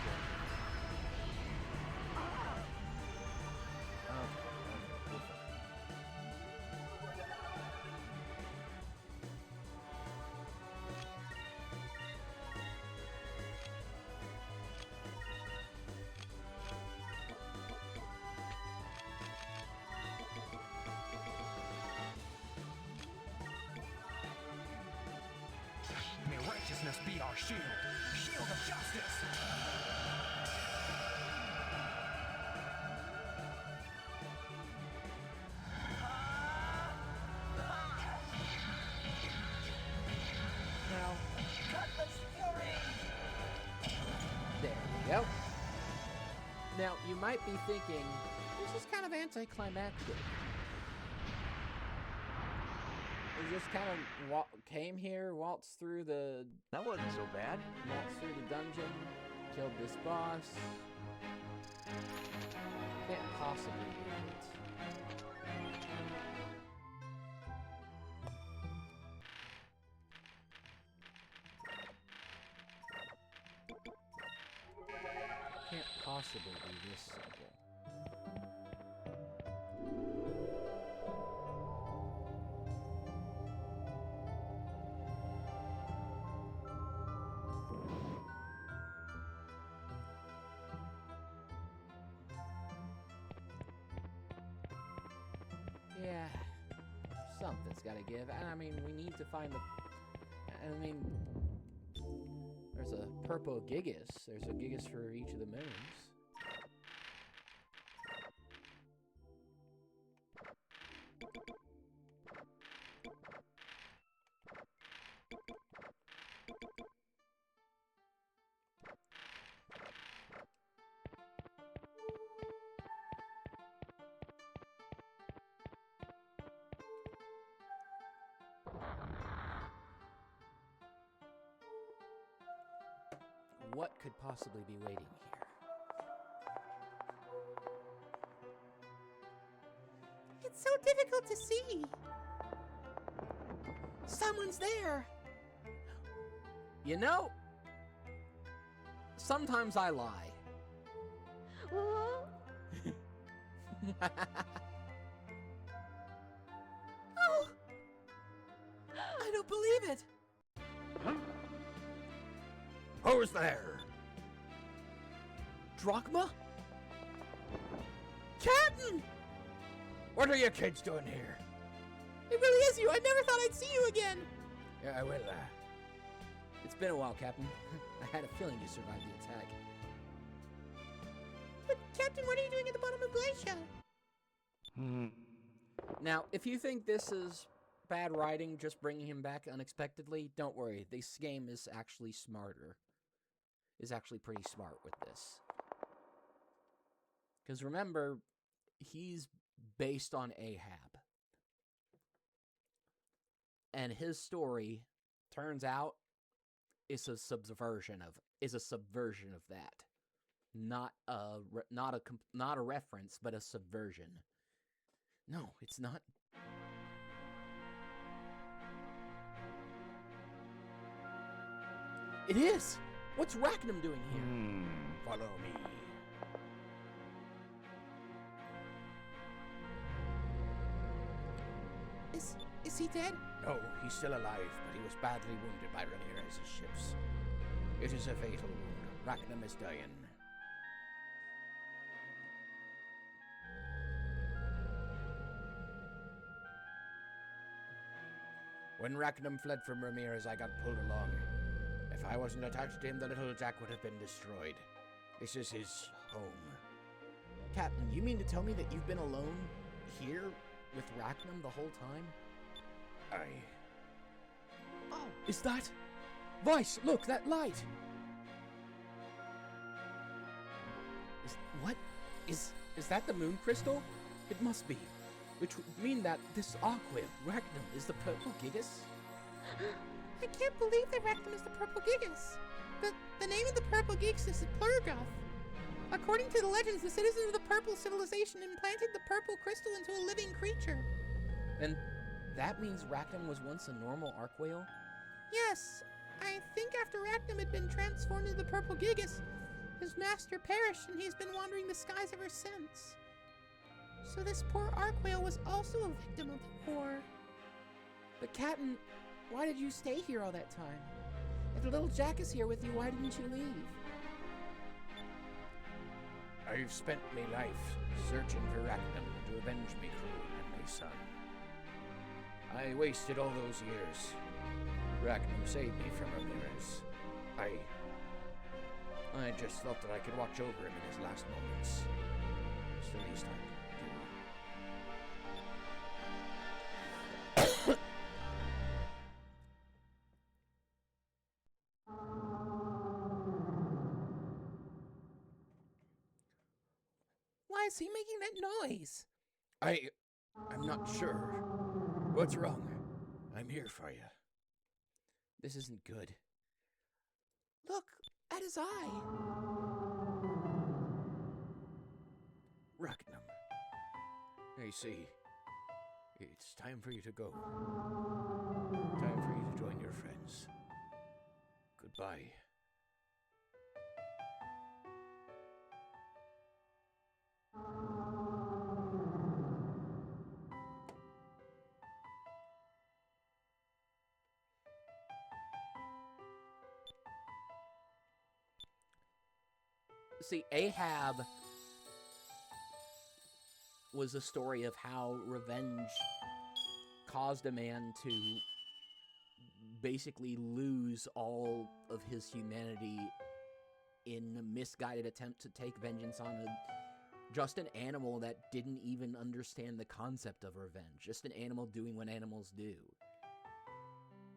Okay, we're fine. May righteousness be our shield. Shield of justice. Now, there we go. Now, you might be thinking, this is kind of anticlimactic. We just kind of came here, waltzed through the That wasn't so bad. dungeon, killed this boss. Can't possibly be it. Can't possibly be this simple. Yeah, something's gotta give. And I mean, we need to find the. I mean, there's a purple Gigas. There's a Gigas for each of the moons. What could possibly be waiting here? It's so difficult to see. Someone's there. You know, sometimes I lie. Oh, Oh! I don't believe it. Who's there? Drachma? Captain! What are you kids doing here? It really is you. I never thought I'd see you again. Yeah, well, it's been a while, Captain. I had a feeling you survived the attack. But Captain, what are you doing at the bottom of Glacia? Now, if you think this is bad writing, just bringing him back unexpectedly, don't worry. This game is actually smarter. Is actually pretty smart with this. Because remember, he's based on Ahab. And his story, turns out, is a subversion of that. Not a reference, but a subversion. No, it's not. It is! What's Rackham doing here? Follow me. Is he dead? No, he's still alive, but he was badly wounded by Ramirez's ships. It is a fatal wound. Rackham is dying. When Rackham fled from Ramirez, I got pulled along. If I wasn't attached to him, the little Jack would have been destroyed. This is his home. Captain, you mean to tell me that you've been alone here with Rackham the whole time? Oh, is that... Vice, look, that light! What? Is that the moon crystal? It must be. Which would mean that this Aqua, Rackham, is the purple Gigas? I can't believe that Rectum is the Purple Gigas. The name of the Purple Gigas is Plurgoth. According to the legends, the citizens of the Purple Civilization implanted the purple crystal into a living creature. And that means Rackham was once a normal Arkwhale? Yes, I think after Ractum had been transformed into the Purple Gigas, his master perished and he's been wandering the skies ever since. So this poor Arkwhale was also a victim of the war. But Captain, why did you stay here all that time? If the little Jack is here with you, why didn't you leave? I've spent my life searching for Rackham to avenge me crew and my son. I wasted all those years. Rackham saved me from Ramirez. I just thought that I could watch over him in his last moments. It's the least I could do. Why is he making that noise? I'm not sure. What's wrong? I'm here for you. This isn't good. Look, at his eye. Rackham. I see. It's time for you to go. Time for you to join your friends. Goodbye. See, Ahab was a story of how revenge caused a man to basically lose all of his humanity in a misguided attempt to take vengeance on just an animal that didn't even understand the concept of revenge. Just an animal doing what animals do.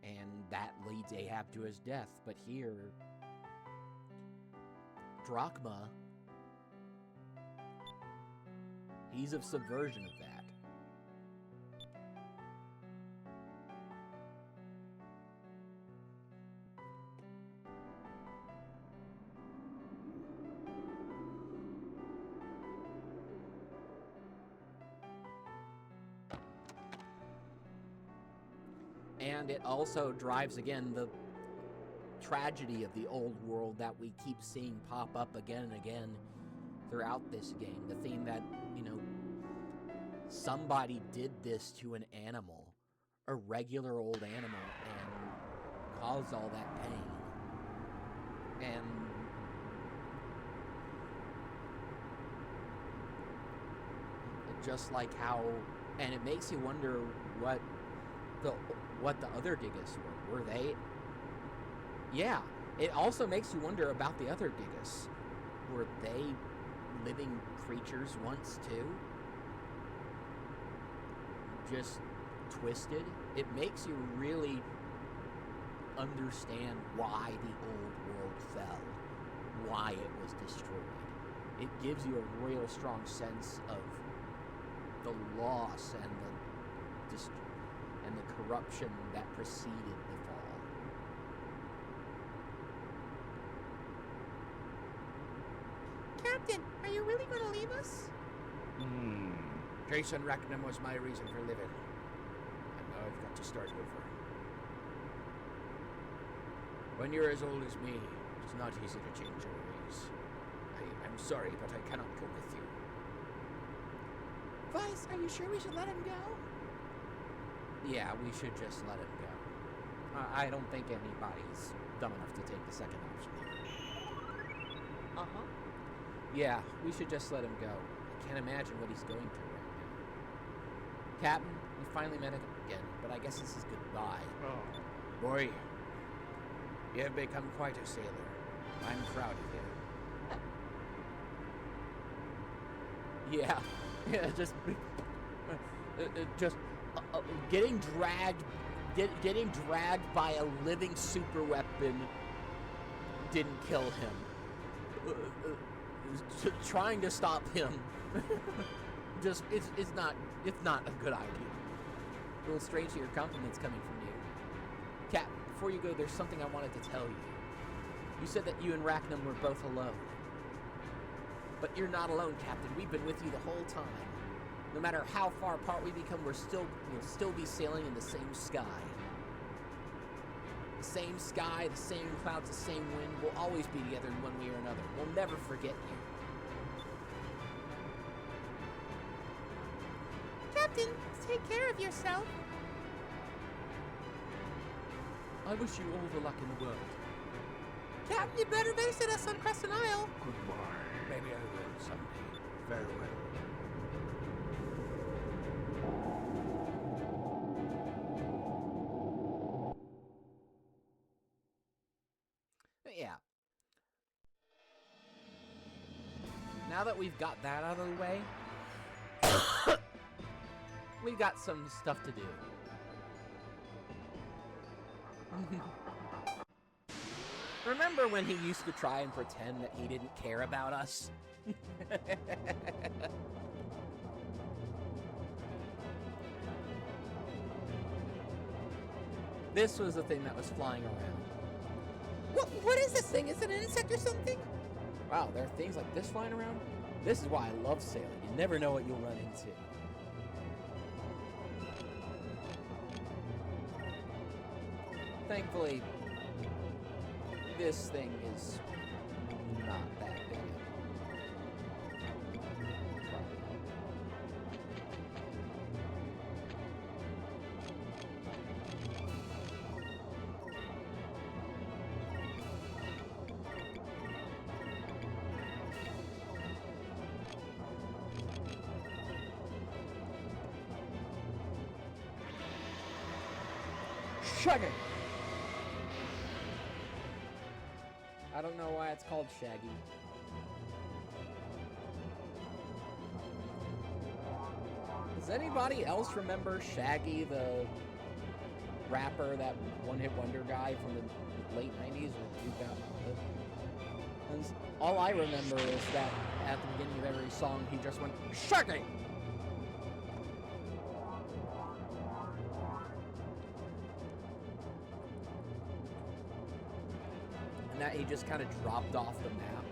And that leads Ahab to his death. But here, Drachma, he's a subversion of that. And it also drives, again, the tragedy of the old world that we keep seeing pop up again and again throughout this game. The theme that, somebody did this to an animal, a regular old animal, and caused all that pain. And just like how, and it makes you wonder what the other Gigas were. Were they? Yeah. It also makes you wonder about the other Gigas. Were they living creatures once too? Just twisted? It makes you really understand why the old world fell, why it was destroyed. It gives you a real strong sense of the loss and the corruption that preceded the fall. Captain, are you really going to leave us? Jason Rackham was my reason for living. And now I've got to start over. When you're as old as me, it's not easy to change your ways. I'm sorry, but I cannot go with you. Vice, are you sure we should let him go? Yeah, we should just let him go. I don't think anybody's dumb enough to take the second option here. Uh-huh. Yeah, we should just let him go. I can't imagine what he's going through right now. Captain, we finally met again, but I guess this is goodbye. Boy, you have become quite a sailor. I'm proud of you. Yeah, yeah, just getting dragged by a living super weapon didn't kill him. Trying to stop him, just it's not a good idea. A little strange to your compliments coming from you. Cap, before you go, there's something I wanted to tell you. You said that you and Rackham were both alone. But you're not alone, Captain. We've been with you the whole time. No matter how far apart we become, we'll still be sailing in the same sky. The same sky, the same clouds, the same wind. We'll always be together in one way or another. We'll never forget you. Captain, take care of yourself. I wish you all the luck in the world. Captain, you better visit us on Crescent Isle. Goodbye. Maybe I will someday. Farewell. Yeah. Now that we've got that out of the way, we've got some stuff to do. Remember when he used to try and pretend that he didn't care about us? This was the thing that was flying around. What is this thing? Is it an insect or something? Wow, there are things like this flying around? This is why I love sailing. You never know what you'll run into. Thankfully, this thing is not that big. Shaggy! I don't know why it's called Shaggy. Does anybody else remember Shaggy, the rapper, that one-hit wonder guy from the late 90s or 2000s? All I remember is that at the beginning of every song, he just went, Shaggy! And that he just kind of dropped off the map.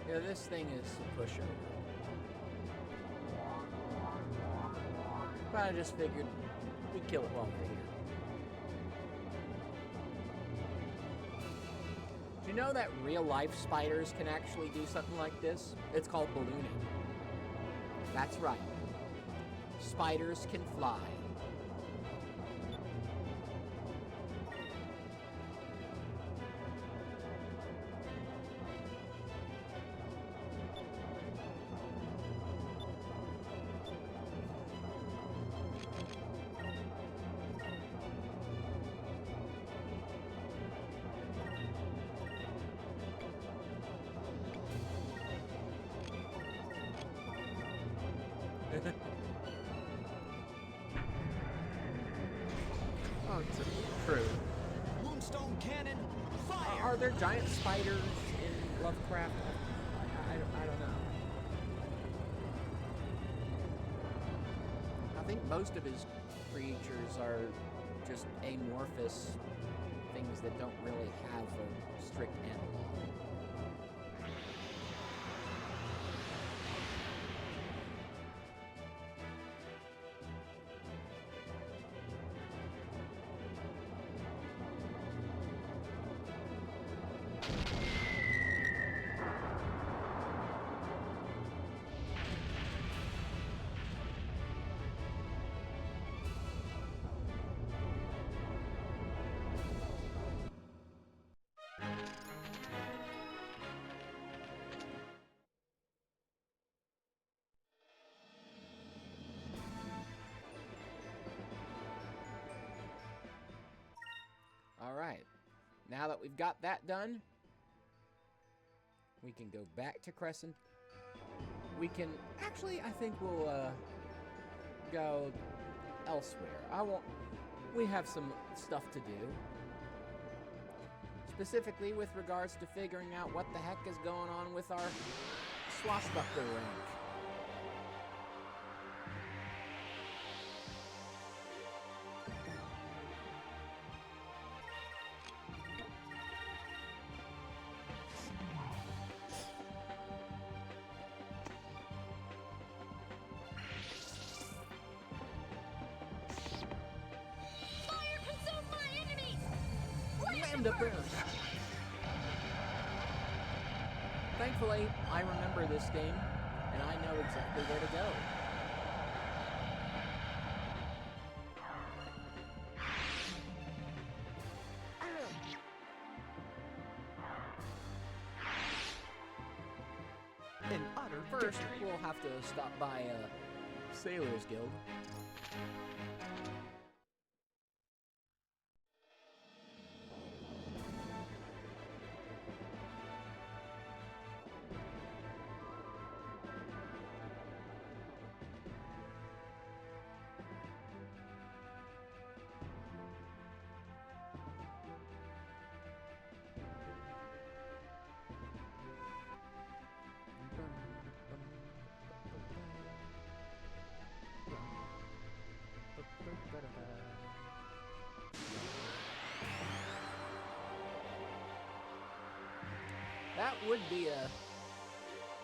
Yeah, this thing is a pushover. But I just figured we'd kill it while we're here. Do you know that real-life spiders can actually do something like this? It's called ballooning. That's right. Spiders can fly. Oh, it's true. Moonstone cannon, fire! Are there giant spiders in Lovecraft? I don't know. I think most of his creatures are just amorphous things that don't really have a strict analog. Alright, now that we've got that done, we can go back to Crescent. We can, actually, I think we'll go elsewhere. We have some stuff to do. Specifically with regards to figuring out what the heck is going on with our swashbuckler rank. Fire consume my enemies! Lambda burst! Thankfully, I remember this game, and I know exactly where to go. An utter First, victory. we'll have to stop by Sailor's Guild.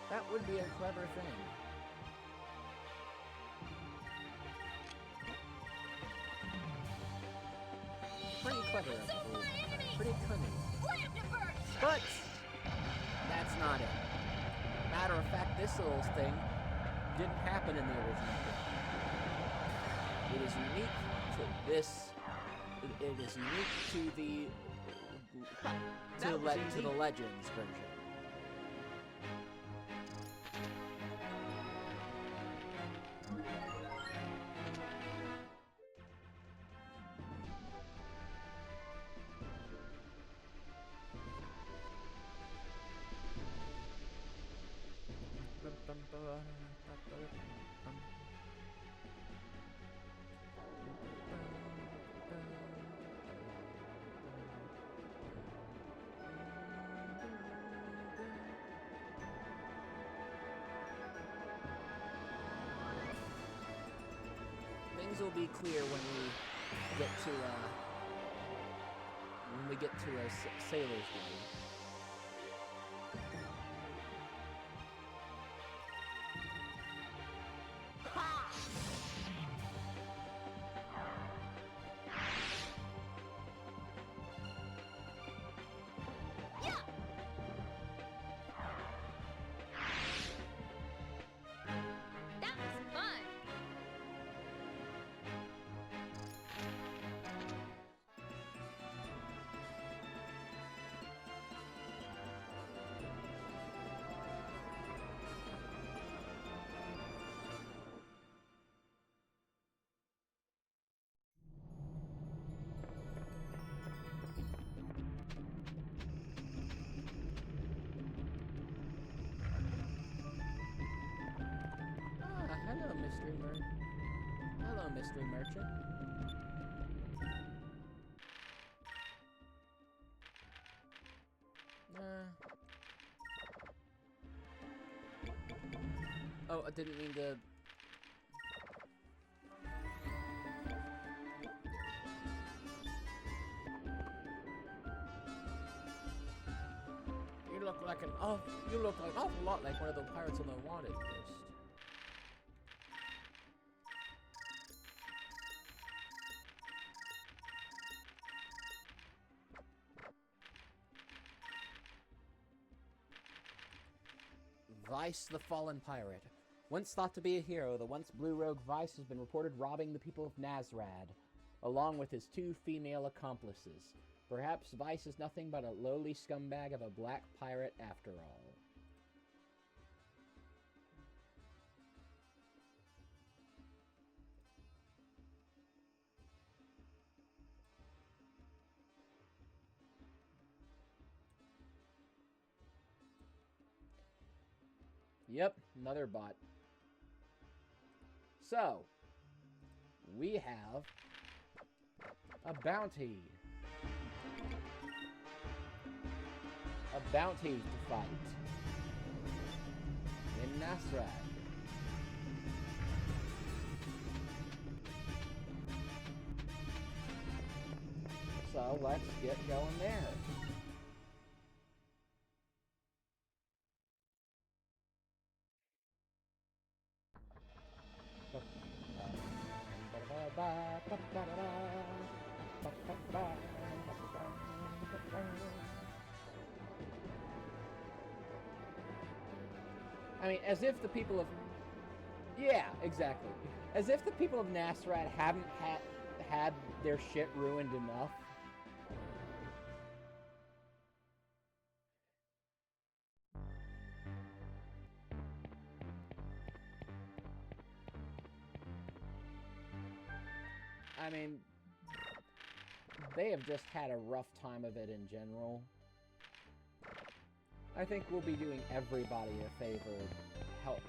That would be a clever thing. Pretty clever of the old guy. Pretty cunning. Lambda burst! But that's not it. Matter of fact, this little thing didn't happen in the original game. It is unique to this. It is unique to the to the Legends version. Things will be clear when we get to a Sailor's Guild. That was fun! Hello, mystery merchant. Oh, I didn't mean to. you look like an awful lot like one of the pirates on the wanted list. Vice the Fallen Pirate. Once thought to be a hero, the once blue rogue Vice has been reported robbing the people of Nazrad, along with his 2 female accomplices. Perhaps Vice is nothing but a lowly scumbag of a black pirate after all. Yep, another bot. So, we have a bounty. A bounty to fight in Nasrad. So let's get going there. I mean, as if the people of... Yeah, exactly. As if the people of Nasrad haven't had their shit ruined enough. I mean, they have just had a rough time of it in general. I think we'll be doing everybody a favor. Help.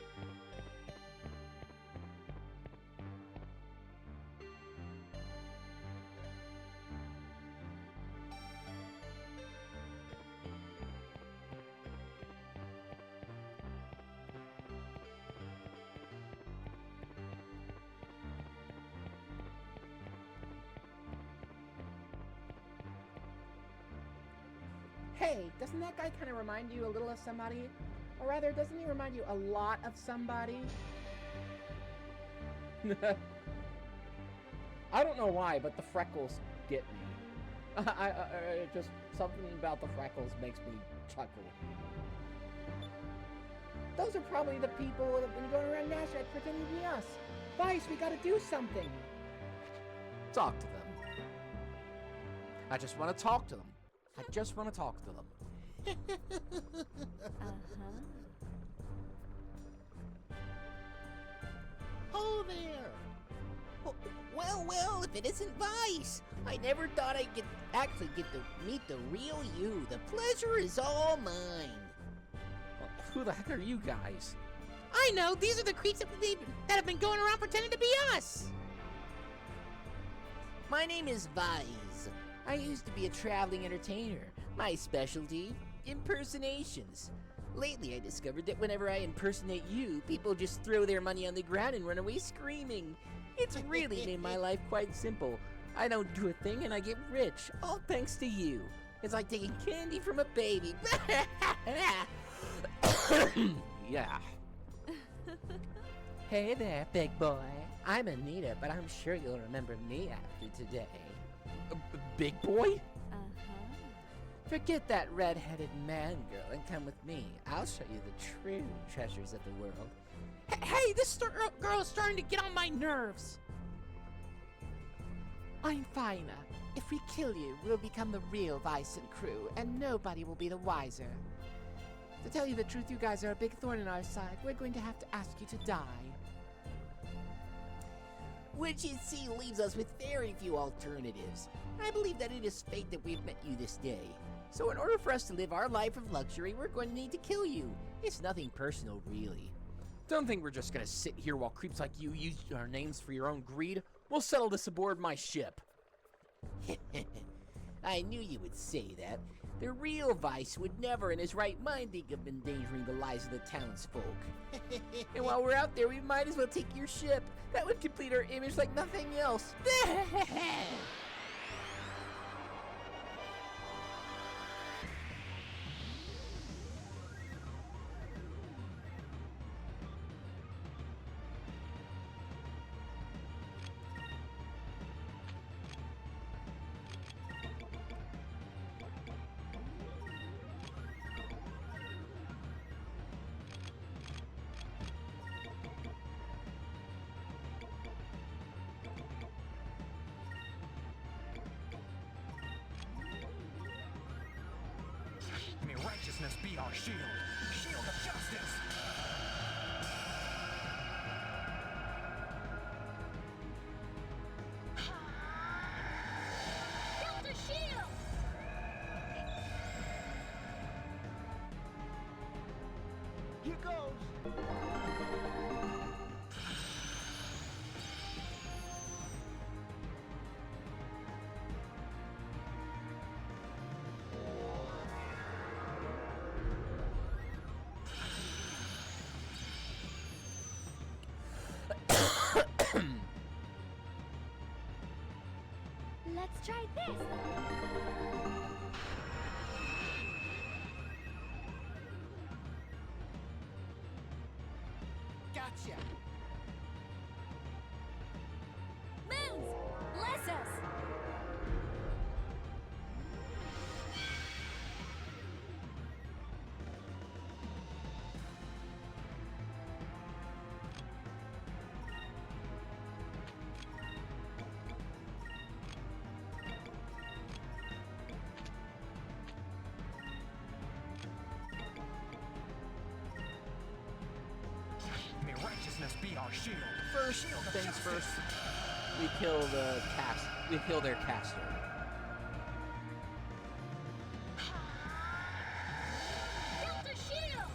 Hey, doesn't that guy kind of remind you a little of somebody? Or rather, doesn't he remind you a lot of somebody? I don't know why, but the freckles get me. Just something about the freckles makes me chuckle. Those are probably the people that have been going around Nazareth pretending to be us. Vice, we gotta do something. Talk to them. I just want to talk to them. I just want to talk to them. Oh, there. Well, if it isn't Vice. I never thought I'd actually get to meet the real you. The pleasure is all mine. Who the heck are you guys? I know, these are the creeps that have been going around pretending to be us. My name is Vice. I used to be a traveling entertainer. My specialty, impersonations. Lately, I discovered that whenever I impersonate you, people just throw their money on the ground and run away screaming. It's really made my life quite simple. I don't do a thing and I get rich, all thanks to you. It's like taking candy from a baby. Yeah. Hey there, big boy. I'm Anita, but I'm sure you'll remember me after today. Big boy? Forget that red-headed man girl and come with me. I'll show you the true treasures of the world. Hey, this girl is starting to get on my nerves. I'm fine. If we kill you, we'll become the real Vice and crew, and nobody will be the wiser. To tell you the truth, you guys are a big thorn in our side. We're going to have to ask you to die. Which, you see, leaves us with very few alternatives. I believe that it is fate that we've met you this day. So in order for us to live our life of luxury, we're going to need to kill you. It's nothing personal, really. Don't think we're just gonna sit here while creeps like you use our names for your own greed. We'll settle this aboard my ship. I knew you would say that. The real Vice would never in his right mind think of endangering the lives of the townsfolk. And while we're out there, we might as well take your ship. That would complete our image like nothing else. righteousness be our shield. Shield of justice. Delta shield! Here goes. Let's try this. Gotcha. Moons, bless us. May righteousness be our shield. First Shield of things justice. first, we kill the cast. We kill their caster. Delta shield!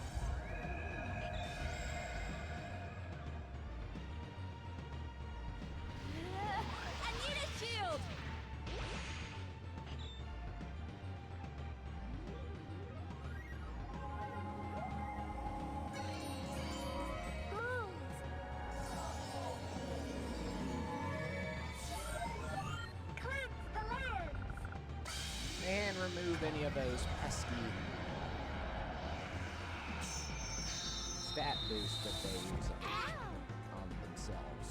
I need a shield! Moons! Cleanse the lands! And remove any of those pesky stat boosts that they use on themselves.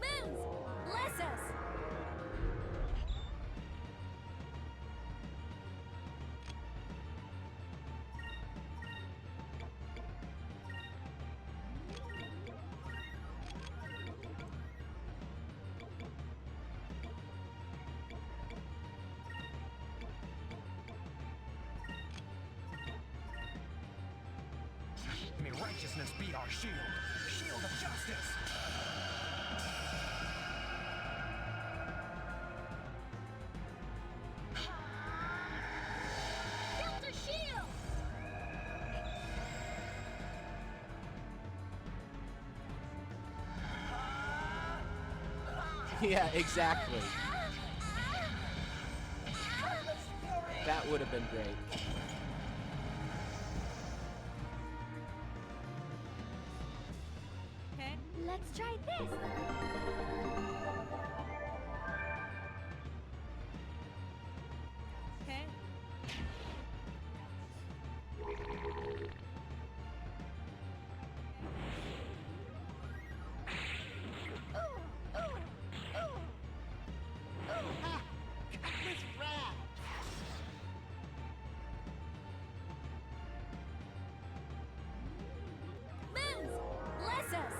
Moons, bless us! May righteousness be our shield. Shield of justice. Delta shield! Yeah, exactly. That would have been great. Let's try this. Okay. Moons, bless us.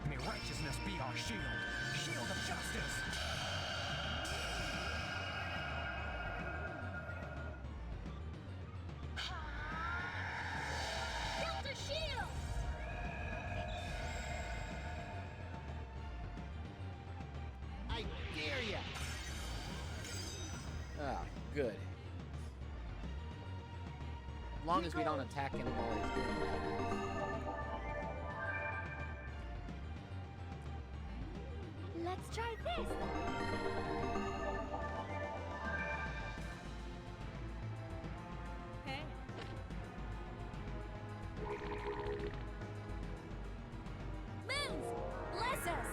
May righteousness be our shield. Shield of justice. Delta shield! I dare ya. Ah, good. As long as we don't attack him while he's doing that. Let's try this. Hey. Moons, bless us.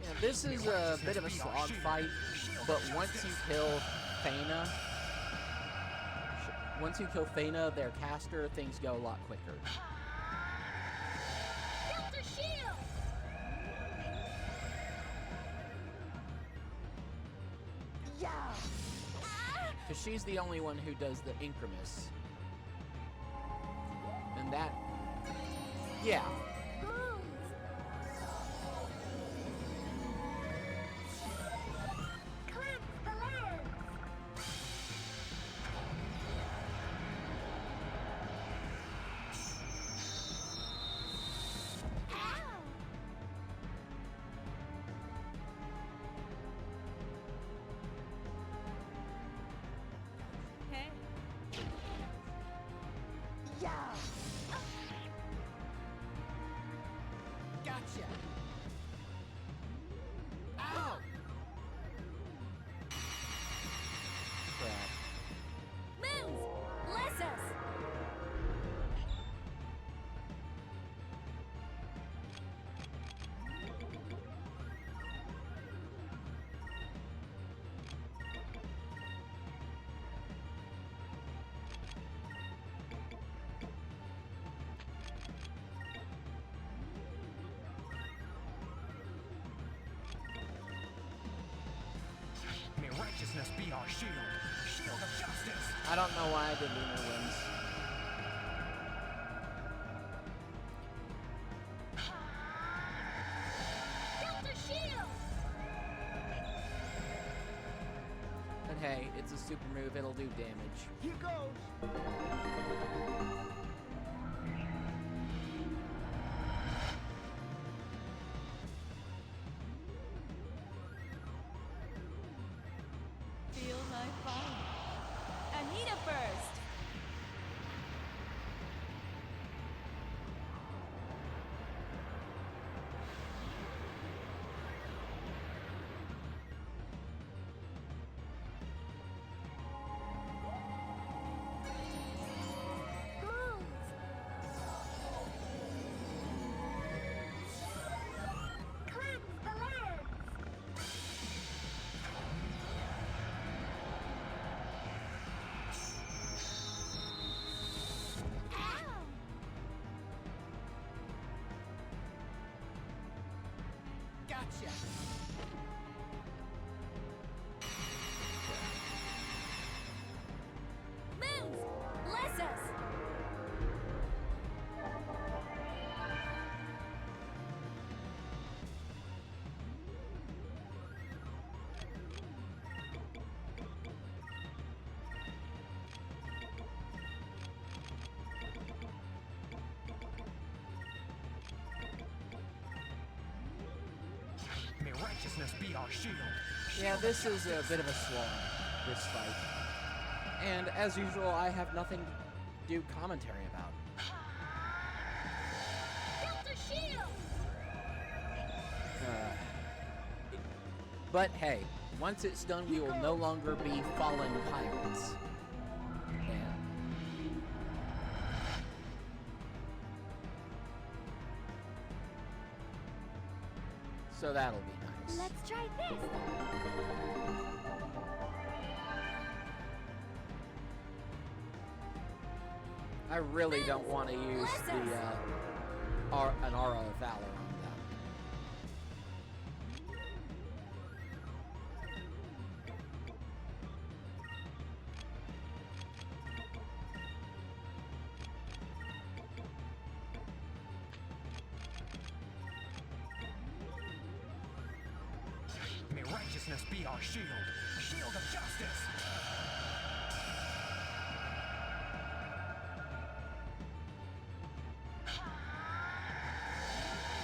Yeah, this is a bit of a slog fight, but once you kill Thana, their caster, things go a lot quicker. Delta shield. Yeah. Because she's the only one who does the incremus. And that... Yeah. Cleanse the land. Ow. Hey. Yeah. Gotcha. Ow! Crap. Moons, bless us. May righteousness be our shield. Shield of justice. I don't know why the Lunar wins. Delta shield. But hey, it's a super move, it'll do damage. Here goes. Feel my fire. Anita first. Cleanse the land. Ow. Gotcha. Moons, bless us. May righteousness be our shield. Yeah, this is a bit of a slog, this fight. And as usual, I have nothing to do commentary about. Delta shield. But hey, once it's done, we will no longer be fallen pirates. And so that'll be nice. Let's try this. I really don't want to use the an Aura of Valor on them. May righteousness be our shield. Shield of justice.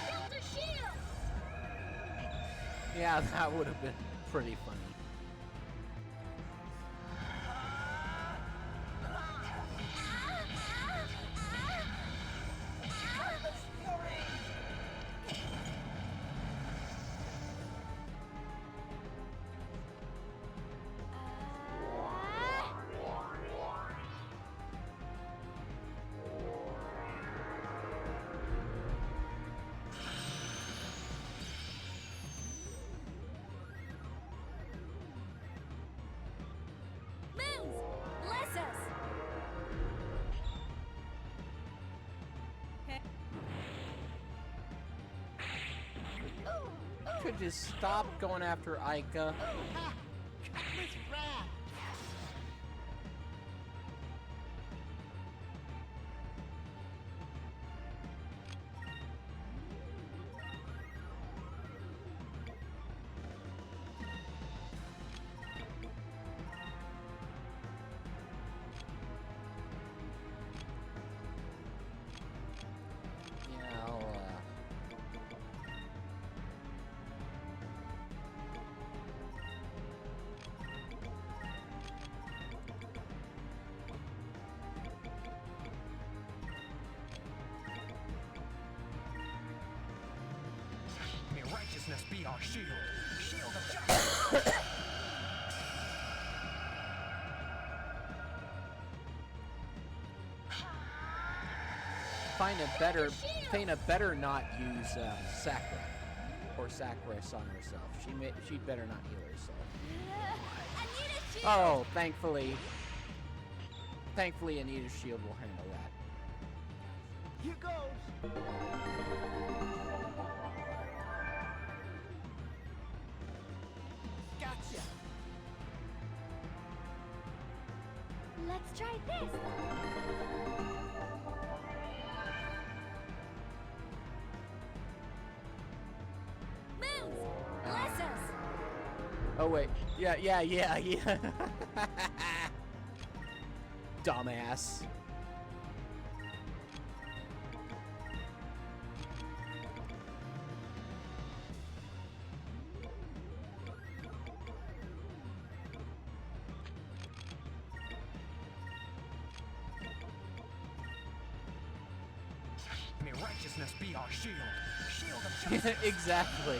Delta Yeah, that would have been pretty funny. Moons, bless us. Could just stop going after Ica. Ha! Cutlass wrath! Yeah, May righteousness be our shield. Shield of justice. Faina better not use Sakura or Sakuras on herself. She'd better not heal herself. I need a shield. Oh, thankfully Anita's shield will handle that. Here goes! Gotcha! Let's try this. Moons, bless us. Oh wait, yeah. Dumbass. May righteousness be our shield. Shield of justice. Exactly.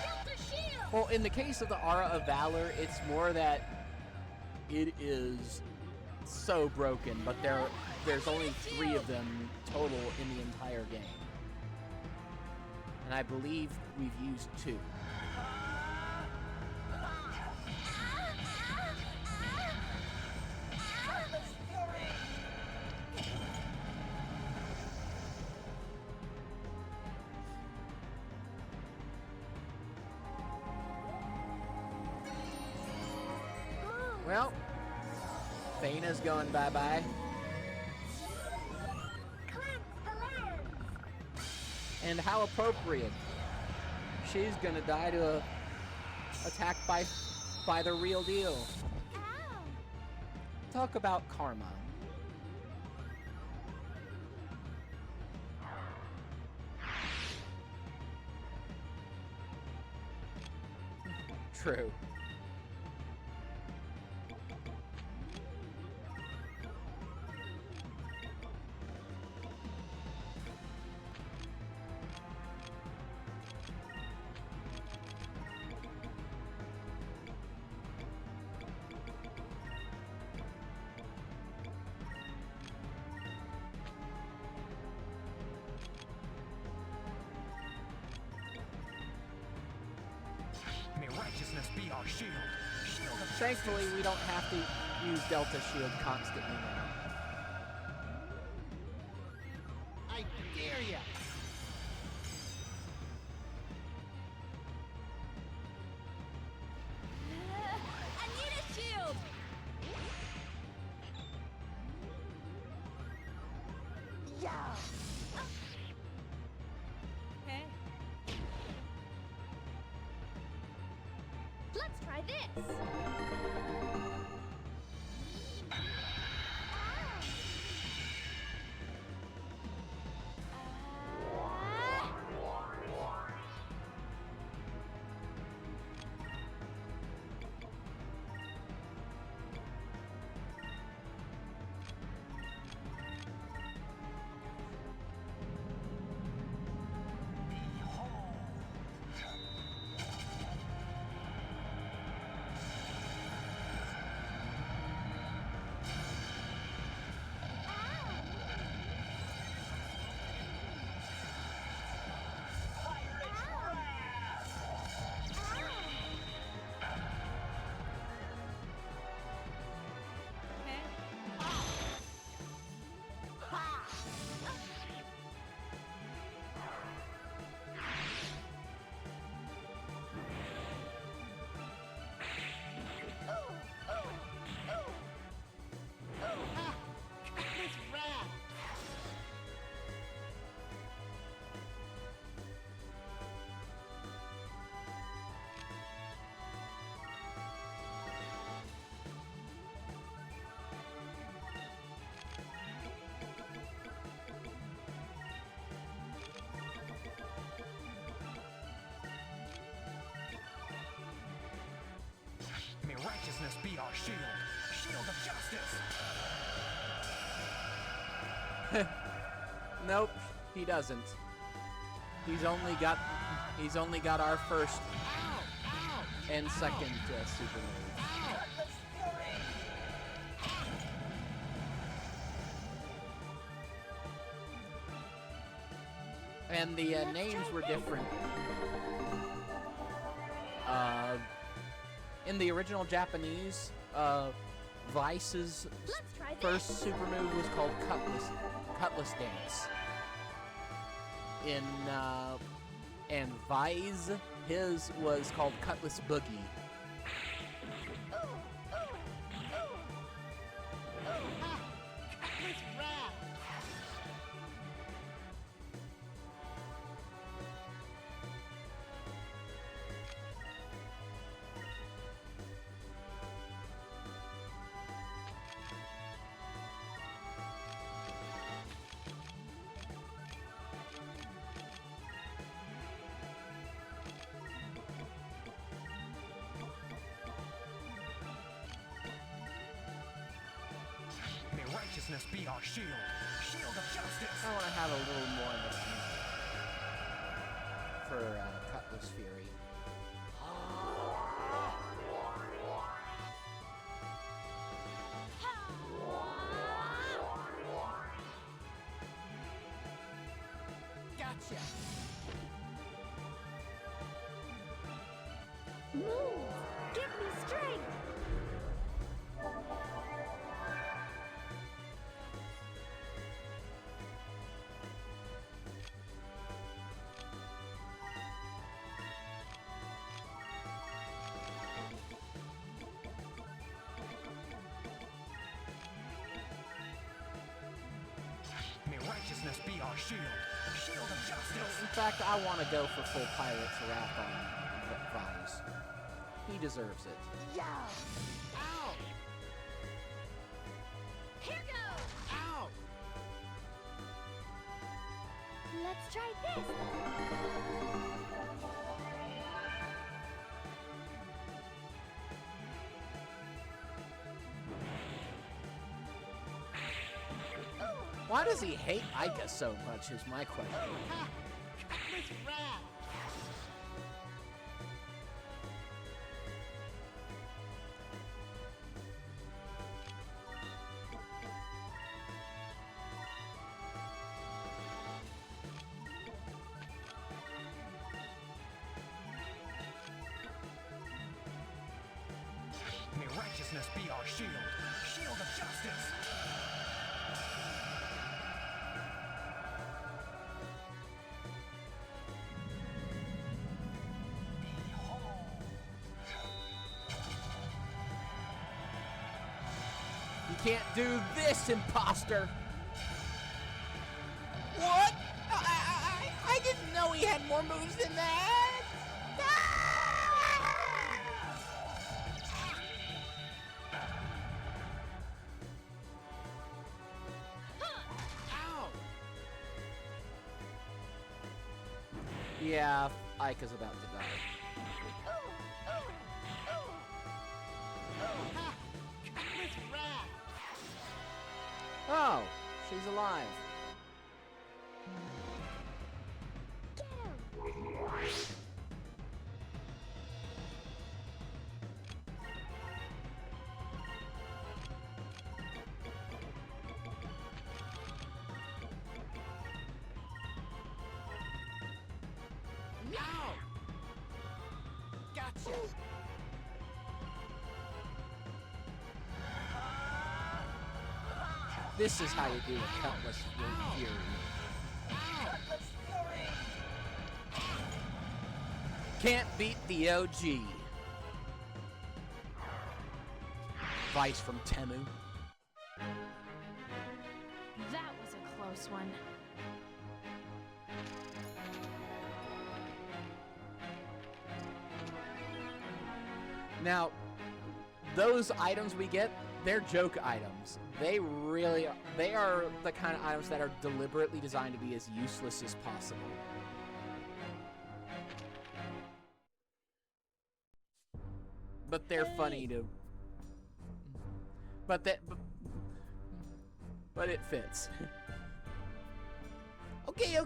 Delta shield. Well, in the case of the Aura of Valor, it's more that it is so broken, but there's only 3 of them total in the entire game. And I believe we've used 2. Well, Faina's going bye-bye. Cleanse the lands. And how appropriate. She's gonna die to a attack by the real deal. Ow. Talk about karma. True. May righteousness be our shield. Shield of justice. Thankfully, we don't have to use Delta Shield constantly now. I dare ya! I need a shield. Yeah. Hey. Let's try this. righteousness be our shield. Shield of justice. Nope, he doesn't. He's only got our first and second super moves. And the names were different. In the original Japanese, Vice's first super move was called Cutlass Dance. And Vi's, his was called Cutlass Boogie. Cutlass Wrath. May righteousness be our shield. Shield of justice. I want to have a little more of a for Cutlass Fury. Gotcha. Move! Give me strength! May righteousness be our shield. Shield of justice. In fact, I want to go for full Pirate's Wrath on Vice. He deserves it. Yeah! Ow! Here goes! Ow! Let's try this! Why does he hate Ica so much is my question. Ha! Cutlass Wrath. May righteousness be our shield. Shield of justice. You can't do this, imposter! What? I didn't know he had more moves than that. Ow! Yeah, Ica's about to die. Ha! Cutlass Wrath. Oh, she's alive. Get him! Ow! Gotcha. This is how you do a Cutlass Fury. Can't beat the OG. Vice from Temu. That was a close one. Now, those items we get, they're joke items. They are the kind of items that are deliberately designed to be as useless as possible. but they're funny to. But it fits. Okay,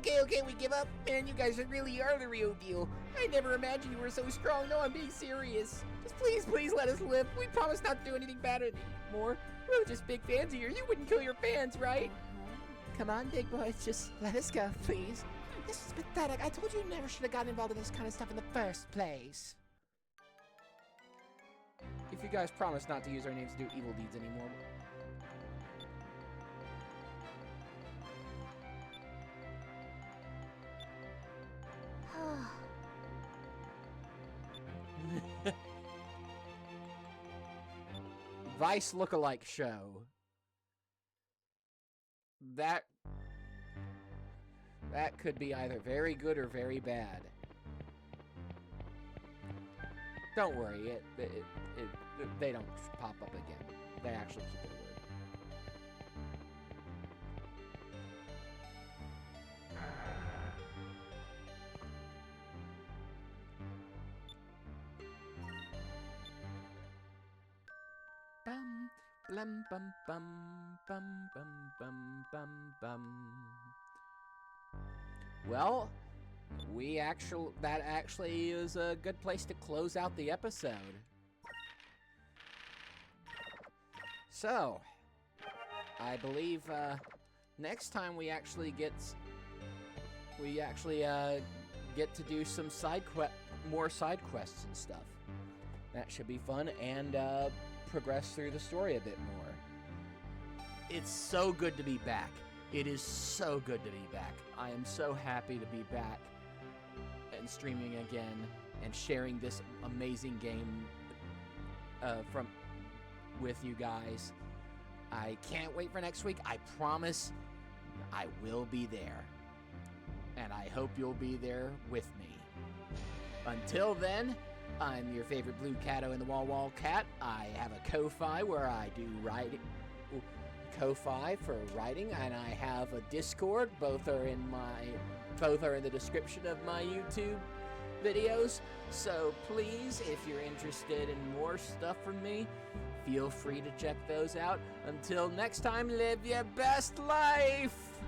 we give up. Man, you guys really are the real deal. I never imagined you were so strong. No, I'm being serious. Just please let us live. We promise not to do anything bad anymore. We're just big fans of yours. You wouldn't kill your fans, right? Come on, big boys, just let us go, please. This is pathetic. I told you never should have gotten involved in this kind of stuff in the first place. If you guys promise not to use our names to do evil deeds anymore. Vice lookalike show. That could be either very good or very bad. Don't worry, they don't pop up again. They actually keep it word. Bum, blum, bum, bum, bum, bum, bum, bum, bum. Well, that actually is a good place to close out the episode. So, I believe next time we actually get to do some more side quests and stuff. That should be fun and progress through the story a bit more. It's so good to be back. It is so good to be back. I am so happy to be back and streaming again and sharing this amazing game with you guys. I can't wait for next week. I promise I will be there. And I hope you'll be there with me. Until then, I'm your favorite blue catto in the wall cat. I have a Ko-Fi where I do writing. Ko-Fi for writing, and I have a Discord. Both are in the description of my YouTube videos. So please, if you're interested in more stuff from me, feel free to check those out. Until next time, live your best life!